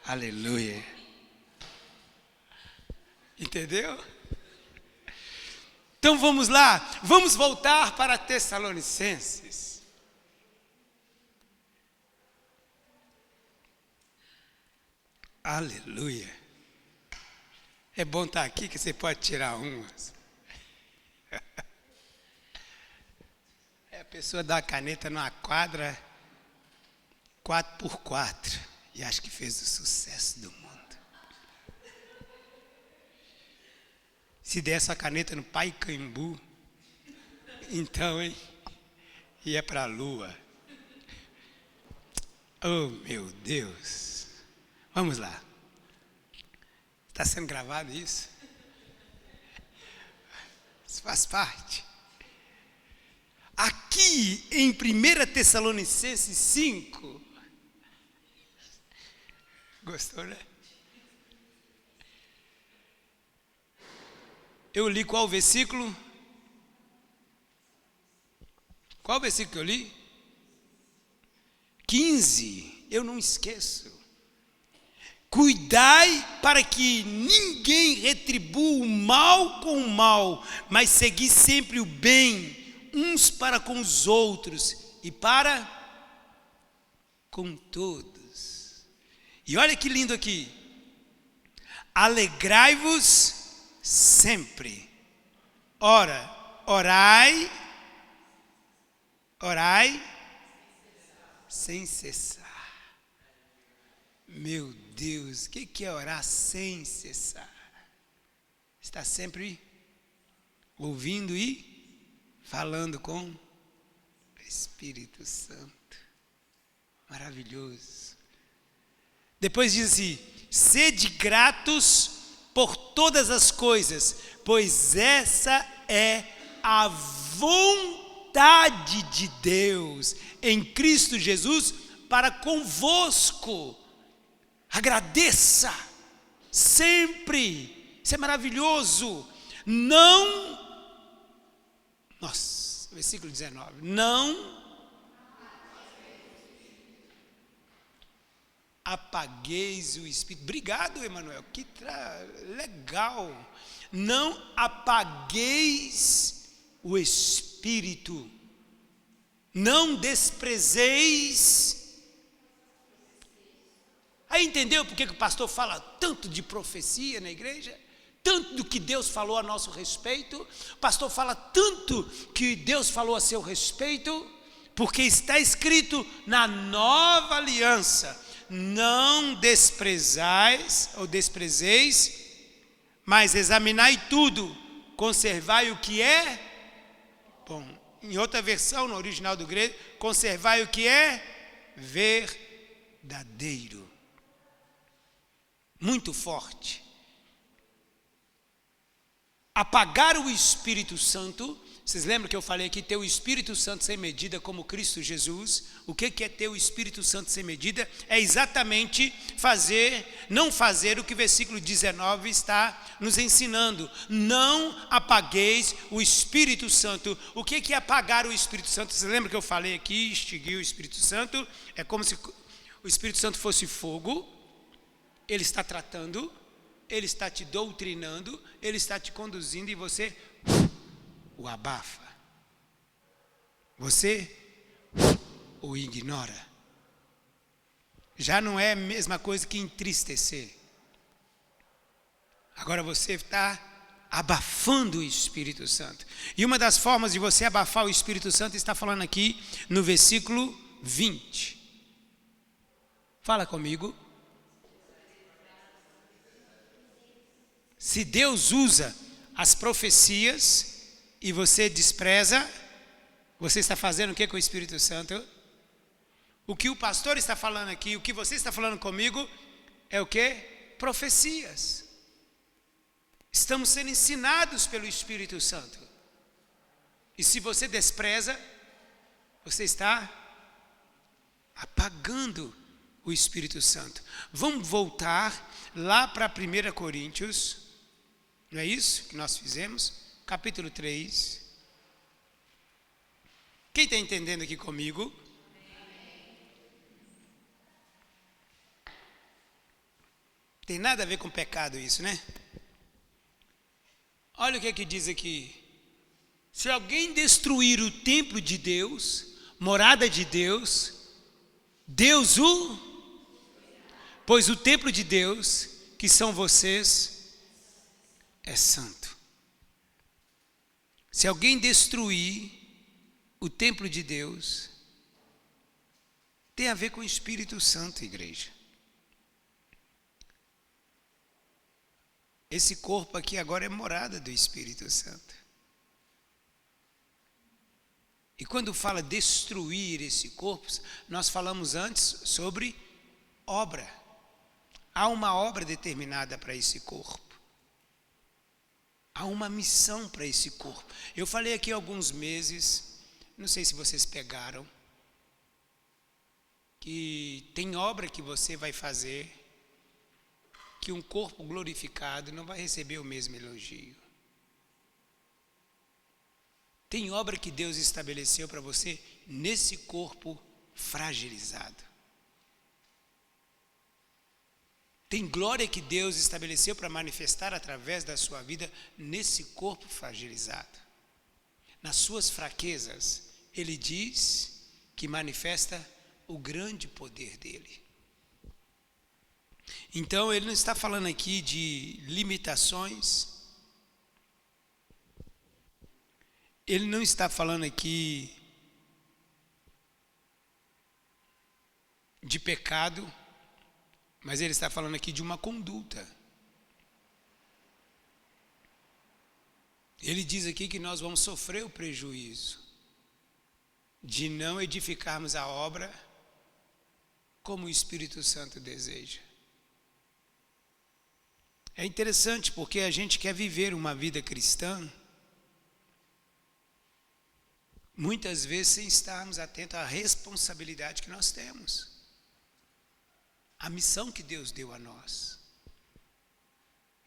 Aleluia. Entendeu? Então vamos lá, vamos voltar para Tessalonicenses. Aleluia. É bom estar aqui que você pode tirar umas. A pessoa dá a caneta numa quadra 4x4 e acho que fez o sucesso do mundo. Se der essa caneta no Pacaembu, então, ia para a lua. Oh, meu Deus. Vamos lá. Está sendo gravado isso? Isso faz parte. Aqui em 1 Tessalonicenses 5, gostou, né? Eu li qual versículo? Qual versículo que eu li? 15, eu não esqueço. Cuidai para que ninguém retribua o mal com o mal, mas segui sempre o bem, uns para com os outros e para com todos. E olha que lindo aqui. Alegrai-vos sempre. Ora, orai sem cessar. Meu Deus, o que é orar sem cessar? Está sempre ouvindo e falando com o Espírito Santo. Maravilhoso. Depois diz assim: sede gratos por todas as coisas, pois essa é a vontade de Deus em Cristo Jesus para convosco. Agradeça sempre. Isso é maravilhoso. Versículo 19. Não apagueis o Espírito. Obrigado, Emanuel. Que legal. Não apagueis o Espírito. Não desprezeis. Aí entendeu por que o pastor fala tanto de profecia na igreja? Tanto do que Deus falou a nosso respeito? O pastor fala tanto que Deus falou a seu respeito? Porque está escrito na nova aliança: não desprezeis, mas examinai tudo, conservai o que é bom. Em outra versão, no original do grego, conservai o que é verdadeiro. Muito forte. Apagar o Espírito Santo. Vocês lembram que eu falei aqui, ter o Espírito Santo sem medida como Cristo Jesus? O que é ter o Espírito Santo sem medida? É exatamente não fazer o que o versículo 19 está nos ensinando. Não apagueis o Espírito Santo. O que é apagar o Espírito Santo? Vocês lembram que eu falei aqui, extinguir o Espírito Santo? É como se o Espírito Santo fosse fogo. Ele está tratando, ele está te doutrinando, ele está te conduzindo e você o abafa. Você o ignora. Já não é a mesma coisa que entristecer. Agora você está abafando o Espírito Santo. E uma das formas de você abafar o Espírito Santo está falando aqui no versículo 20. Fala comigo. Se Deus usa as profecias e você despreza, você está fazendo o que com o Espírito Santo? O que o pastor está falando aqui, o que você está falando comigo, é o que? Profecias. Estamos sendo ensinados pelo Espírito Santo. E se você despreza, você está apagando o Espírito Santo. Vamos voltar lá para 1 Coríntios. Não é isso que nós fizemos? Capítulo 3. Quem está entendendo aqui comigo? Tem nada a ver com pecado isso, né? Olha o que diz aqui. Se alguém destruir o templo de Deus, morada de Deus, pois o templo de Deus, que são vocês, é santo. Se alguém destruir o templo de Deus, tem a ver com o Espírito Santo, igreja. Esse corpo aqui agora é morada do Espírito Santo. E quando fala destruir esse corpo, nós falamos antes sobre obra. Há uma obra determinada para esse corpo. Há uma missão para esse corpo. Eu falei aqui há alguns meses, não sei se vocês pegaram, que tem obra que você vai fazer, que um corpo glorificado não vai receber o mesmo elogio. Tem obra que Deus estabeleceu para você nesse corpo fragilizado. Tem glória que Deus estabeleceu para manifestar através da sua vida nesse corpo fragilizado. Nas suas fraquezas, Ele diz que manifesta o grande poder dEle. Então, Ele não está falando aqui de limitações. Ele não está falando aqui de pecado. Mas ele está falando aqui de uma conduta. Ele diz aqui que nós vamos sofrer o prejuízo de não edificarmos a obra como o Espírito Santo deseja. É interessante porque a gente quer viver uma vida cristã, muitas vezes sem estarmos atentos à responsabilidade que nós temos. A missão que Deus deu a nós.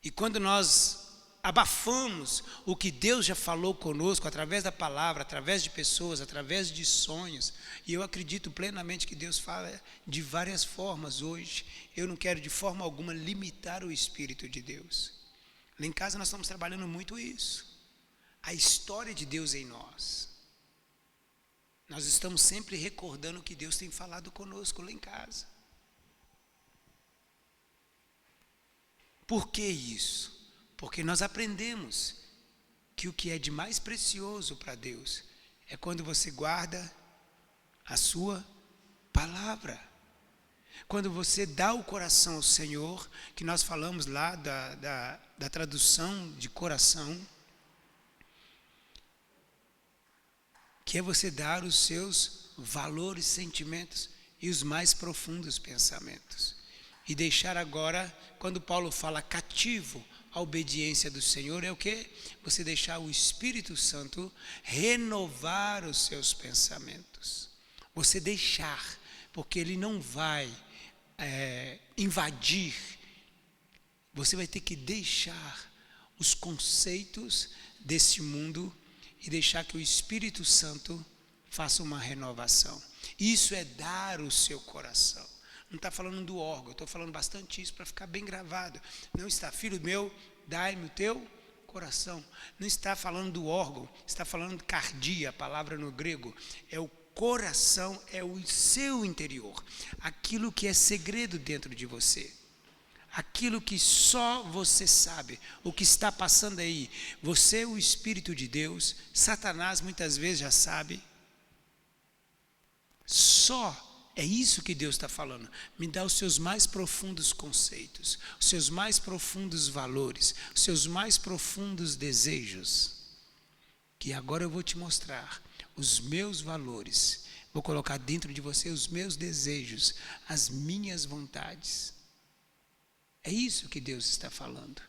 E quando nós abafamos o que Deus já falou conosco, através da palavra, através de pessoas, através de sonhos, e eu acredito plenamente que Deus fala de várias formas hoje, eu não quero de forma alguma limitar o Espírito de Deus. Lá em casa nós estamos trabalhando muito isso, a história de Deus em nós. Nós estamos sempre recordando o que Deus tem falado conosco lá em casa. Por que isso? Porque nós aprendemos que o que é de mais precioso para Deus é quando você guarda a sua palavra. Quando você dá o coração ao Senhor, que nós falamos lá da tradução de coração, que é você dar os seus valores, sentimentos e os mais profundos pensamentos. E deixar agora, quando Paulo fala cativo à obediência do Senhor, é o quê? Você deixar o Espírito Santo renovar os seus pensamentos. Você deixar, porque ele não vai invadir. Você vai ter que deixar os conceitos desse mundo e deixar que o Espírito Santo faça uma renovação. Isso é dar o seu coração. Não está falando do órgão, eu estou falando bastante isso para ficar bem gravado. Não está, filho meu, dai-me o teu coração. Não está falando do órgão, está falando de cardia, a palavra no grego. É o coração, é o seu interior. Aquilo que é segredo dentro de você. Aquilo que só você sabe, o que está passando aí. Você é o Espírito de Deus, Satanás muitas vezes já sabe. Só é isso que Deus está falando. Me dá os seus mais profundos conceitos, os seus mais profundos valores, os seus mais profundos desejos. Que agora eu vou te mostrar os meus valores. Vou colocar dentro de você os meus desejos, as minhas vontades. É isso que Deus está falando.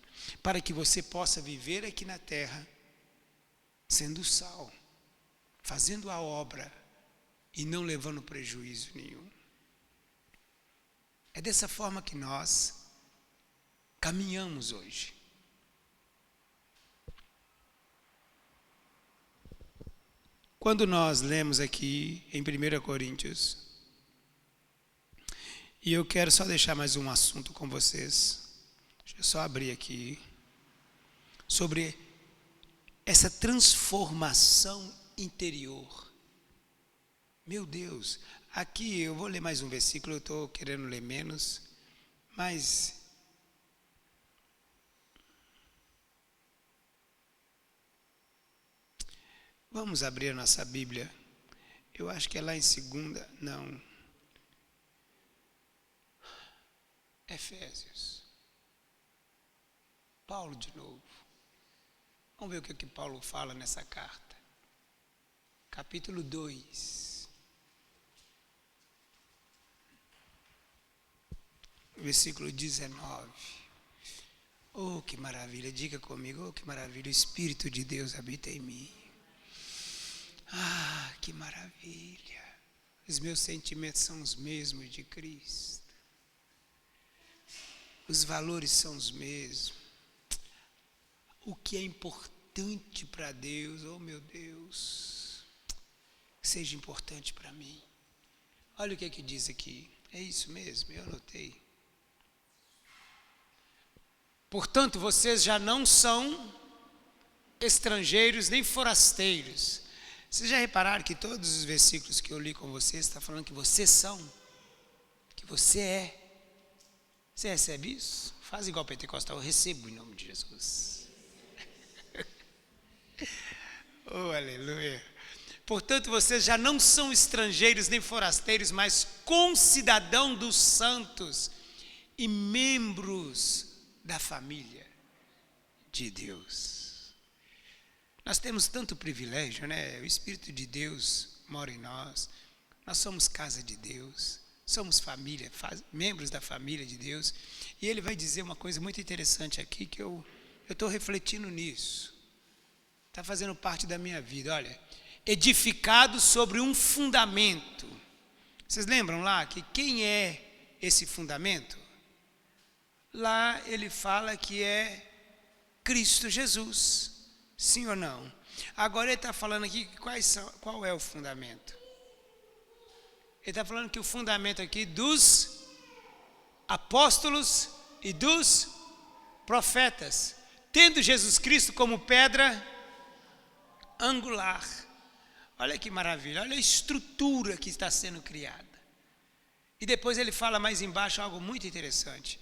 Para que você possa viver aqui na terra, sendo sal, fazendo a obra, e não levando prejuízo nenhum. É dessa forma que nós caminhamos hoje. Quando nós lemos aqui em 1 Coríntios, e eu quero só deixar mais um assunto com vocês, deixa eu só abrir aqui, sobre essa transformação interior. Meu Deus, aqui eu vou ler mais um versículo, eu estou querendo ler menos, mas vamos abrir a nossa Bíblia. Eu acho que é lá em 2, não, Efésios. Paulo de novo. Vamos ver o que Paulo fala nessa carta. Capítulo 2. Versículo 19. Oh, que maravilha, diga comigo, oh, que maravilha, o Espírito de Deus habita em mim. Ah, que maravilha, os meus sentimentos são os mesmos de Cristo, os valores são os mesmos, o que é importante para Deus, oh meu Deus, seja importante para mim. Olha o que é que diz aqui, é isso mesmo, eu anotei. Portanto, vocês já não são estrangeiros nem forasteiros. Vocês já repararam que todos os versículos que eu li com vocês estão falando que vocês são, que você é. Você recebe isso? Faz igual pentecostal, eu recebo em nome de Jesus. Oh, aleluia. Portanto, vocês já não são estrangeiros nem forasteiros, mas concidadãos dos santos e membros da família de Deus. Nós temos tanto privilégio, né? O Espírito de Deus mora em nós. Nós somos casa de Deus, somos família, membros da família de Deus. E ele vai dizer uma coisa muito interessante aqui, que eu estou refletindo nisso. Está fazendo parte da minha vida, olha. Edificado sobre um fundamento. Vocês lembram lá que quem é esse fundamento? Lá ele fala que é Cristo Jesus, sim ou não? Agora ele está falando aqui qual é o fundamento. Ele está falando que o fundamento aqui dos apóstolos e dos profetas, tendo Jesus Cristo como pedra angular. Olha que maravilha, olha a estrutura que está sendo criada. E depois ele fala mais embaixo algo muito interessante.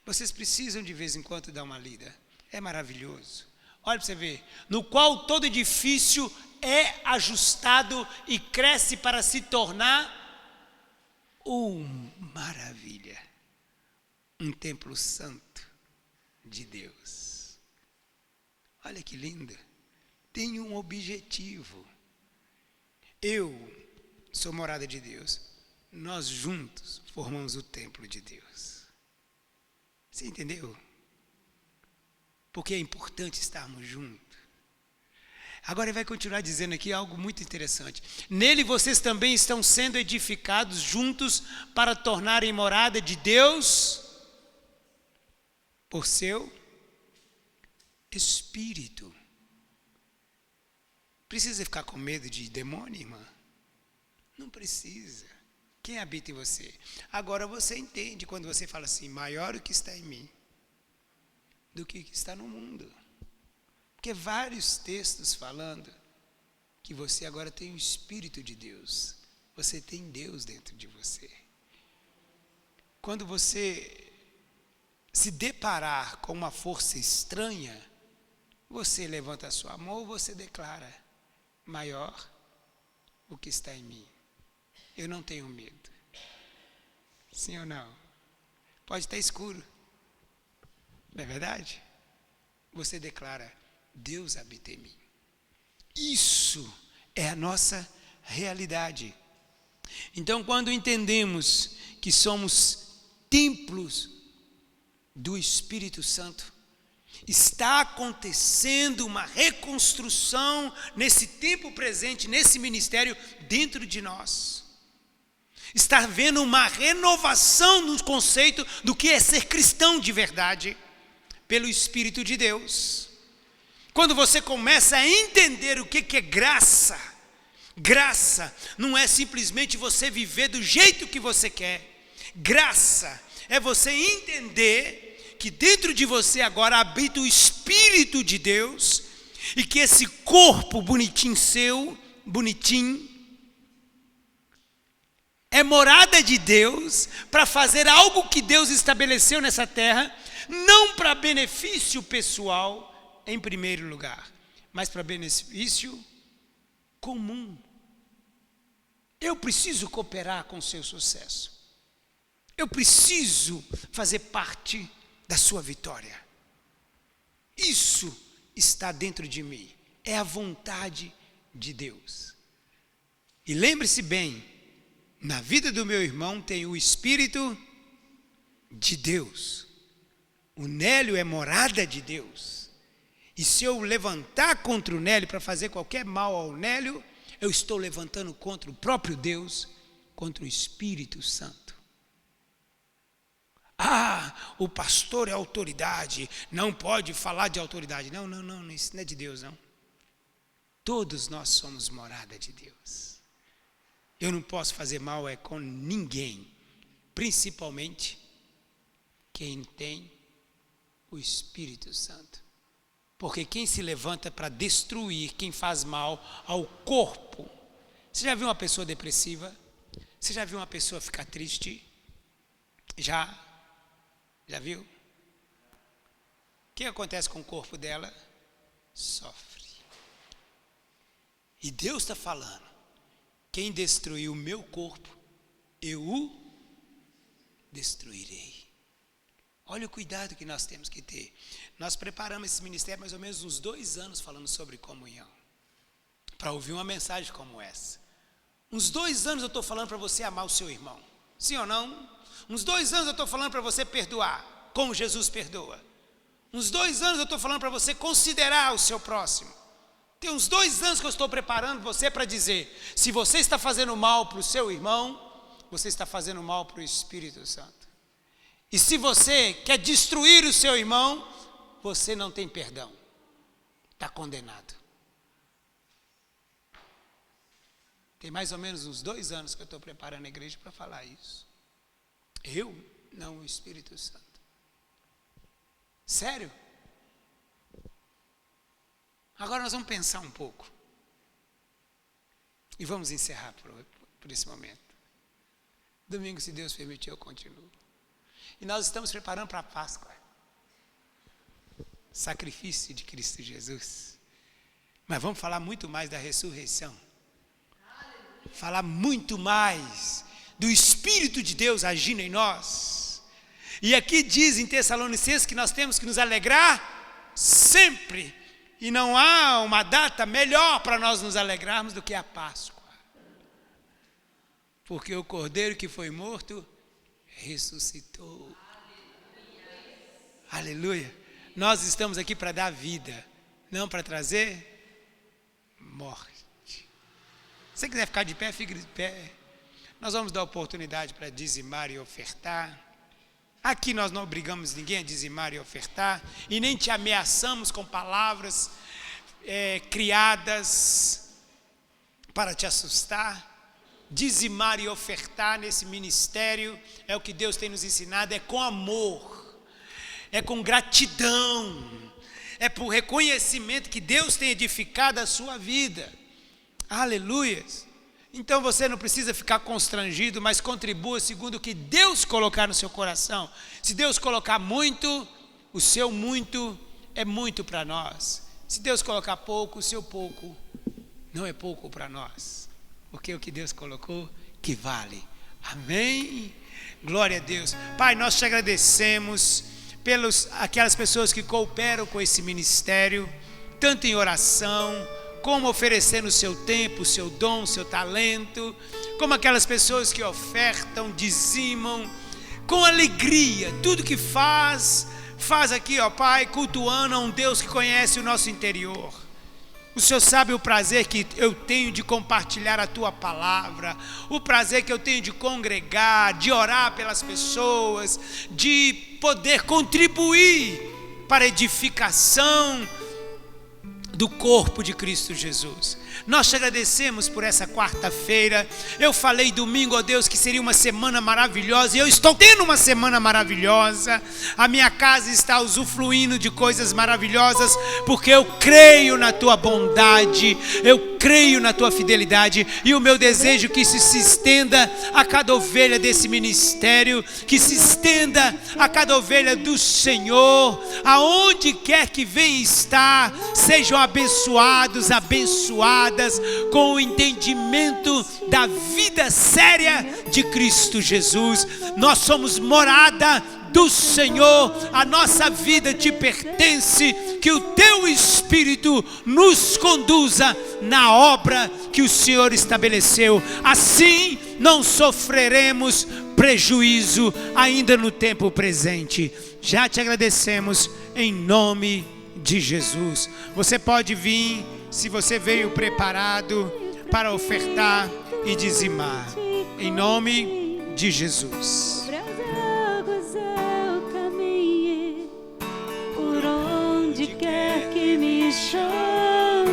Vocês precisam de vez em quando dar uma lida. É maravilhoso. Olha para você ver. No qual todo edifício é ajustado e cresce para se tornar maravilha. Um templo santo de Deus. Olha que lindo. Tem um objetivo. Eu sou morada de Deus. Nós juntos formamos o templo de Deus. Você entendeu? Porque é importante estarmos juntos. Agora ele vai continuar dizendo aqui algo muito interessante. Nele vocês também estão sendo edificados juntos para tornarem morada de Deus por seu Espírito. Precisa ficar com medo de demônio, irmã? Não precisa. Quem habita em você? Agora você entende quando você fala assim, maior o que está em mim do que o que está no mundo. Porque vários textos falando que você agora tem o Espírito de Deus. Você tem Deus dentro de você. Quando você se deparar com uma força estranha, você levanta a sua mão ou você declara, maior o que está em mim. Eu não tenho medo. Sim ou não? Pode estar escuro. Não é verdade? Você declara, Deus habita em mim. Isso é a nossa realidade. Então, quando entendemos que somos templos do Espírito Santo, está acontecendo uma reconstrução nesse tempo presente, nesse ministério dentro de nós. Está havendo uma renovação no conceito do que é ser cristão de verdade, pelo Espírito de Deus. Quando você começa a entender o que é graça, graça não é simplesmente você viver do jeito que você quer. Graça é você entender que dentro de você agora habita o Espírito de Deus e que esse corpo bonitinho seu, bonitinho, é morada de Deus para fazer algo que Deus estabeleceu nessa terra, não para benefício pessoal em primeiro lugar, mas para benefício comum. Eu preciso cooperar com o seu sucesso. Eu preciso fazer parte da sua vitória. Isso está dentro de mim. É a vontade de Deus. E lembre-se bem, na vida do meu irmão tem o Espírito de Deus. O Nélio é morada de Deus. E se eu levantar contra o Nélio para fazer qualquer mal ao Nélio, eu estou levantando contra o próprio Deus, contra o Espírito Santo. Ah, o pastor é autoridade, não pode falar de autoridade. Não, isso não é de Deus, não. Todos nós somos morada de Deus. Eu não posso fazer mal com ninguém, principalmente quem tem o Espírito Santo. Porque quem se levanta para destruir, quem faz mal ao corpo. Você já viu uma pessoa depressiva? Você já viu uma pessoa ficar triste? Já viu? O que acontece com o corpo dela? Sofre. E Deus está falando, quem destruiu o meu corpo, eu o destruirei. Olha o cuidado que nós temos que ter. Nós preparamos esse ministério mais ou menos uns 2 anos falando sobre comunhão, para ouvir uma mensagem como essa. Uns 2 anos eu estou falando para você amar o seu irmão, sim ou não? Uns 2 anos eu estou falando para você perdoar, como Jesus perdoa. Uns 2 anos eu estou falando para você considerar o seu próximo. Tem uns 2 anos que eu estou preparando você para dizer, se você está fazendo mal para o seu irmão, você está fazendo mal para o Espírito Santo. E se você quer destruir o seu irmão, você não tem perdão. Está condenado. Tem mais ou menos uns 2 anos que eu estou preparando a igreja para falar isso. Eu? Não, o Espírito Santo. Sério? Agora nós vamos pensar um pouco. E vamos encerrar por esse momento. Domingo, se Deus permitir, eu continuo. E nós estamos preparando para a Páscoa. Sacrifício de Cristo Jesus. Mas vamos falar muito mais da ressurreição. Falar muito mais do Espírito de Deus agindo em nós. E aqui diz em Tessalonicenses que nós temos que nos alegrar sempre. E não há uma data melhor para nós nos alegrarmos do que a Páscoa. Porque o Cordeiro que foi morto ressuscitou. Aleluia. Nós estamos aqui para dar vida, não para trazer morte. Se você quiser ficar de pé, fique de pé. Nós vamos dar oportunidade para dizimar e ofertar. Aqui nós não obrigamos ninguém a dizimar e ofertar, e nem te ameaçamos com palavras criadas para te assustar. Dizimar e ofertar nesse ministério é o que Deus tem nos ensinado, é com amor, é com gratidão, é por reconhecimento que Deus tem edificado a sua vida. Aleluia. Então você não precisa ficar constrangido, mas contribua segundo o que Deus colocar no seu coração. Se Deus colocar muito, o seu muito é muito para nós. Se Deus colocar pouco, o seu pouco não é pouco para nós. Porque o que Deus colocou, que vale. Amém? Glória a Deus. Pai, nós te agradecemos pelas aquelas pessoas que cooperam com esse ministério, tanto em oração, como oferecendo o seu tempo, o seu dom, o seu talento, como aquelas pessoas que ofertam, dizimam, com alegria, tudo que faz aqui, ó Pai, cultuando a um Deus que conhece o nosso interior. O Senhor sabe o prazer que eu tenho de compartilhar a Tua palavra, o prazer que eu tenho de congregar, de orar pelas pessoas, de poder contribuir para a edificação do corpo de Cristo Jesus. Nós te agradecemos por essa quarta-feira. Eu falei domingo, ó Deus, que seria uma semana maravilhosa, e eu estou tendo uma semana maravilhosa. A minha casa está usufruindo de coisas maravilhosas, porque eu creio na tua bondade, eu creio na tua fidelidade, e o meu desejo é que isso se estenda a cada ovelha desse ministério, que se estenda a cada ovelha do Senhor, aonde quer que venha estar, sejam abençoados, abençoadas, com o entendimento da vida séria de Cristo Jesus. Nós somos morada do Senhor, a nossa vida te pertence, que o teu Espírito nos conduza na obra que o Senhor estabeleceu. Assim não sofreremos prejuízo ainda no tempo presente. Já te agradecemos em nome de Jesus. Você pode vir, se você veio preparado para ofertar e dizimar, em nome de Jesus. Sobre as águas eu caminhei, por onde quer que me chames,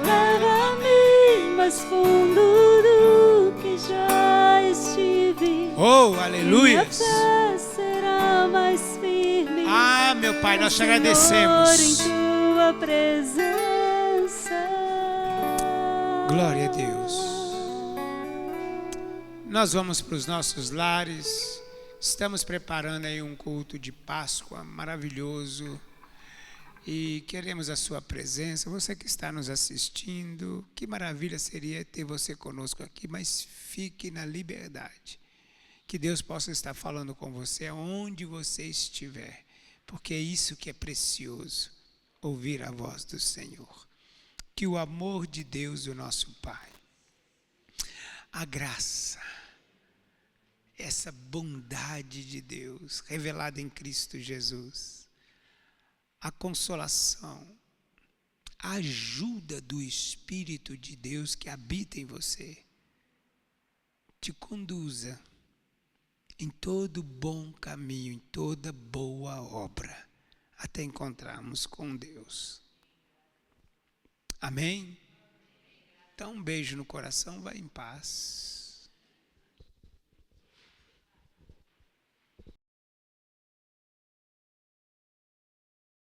leva-me mais fundo do que já estive. Oh, aleluia! Minha fé será mais firme. Ah, meu Pai, nós te Senhor, agradecemos. em tua presença. Glória a Deus. Nós vamos para os nossos lares. Estamos preparando aí um culto de Páscoa maravilhoso. E queremos a sua presença. Você que está nos assistindo, que maravilha seria ter você conosco aqui, mas fique na liberdade. Que Deus possa estar falando com você aonde você estiver, porque é isso que é precioso, ouvir a voz do Senhor. Que o amor de Deus, o nosso Pai, a graça, essa bondade de Deus revelada em Cristo Jesus, a consolação, a ajuda do Espírito de Deus que habita em você, te conduza em todo bom caminho, em toda boa obra, até encontrarmos com Deus. Amém? Então um beijo no coração, vai em paz.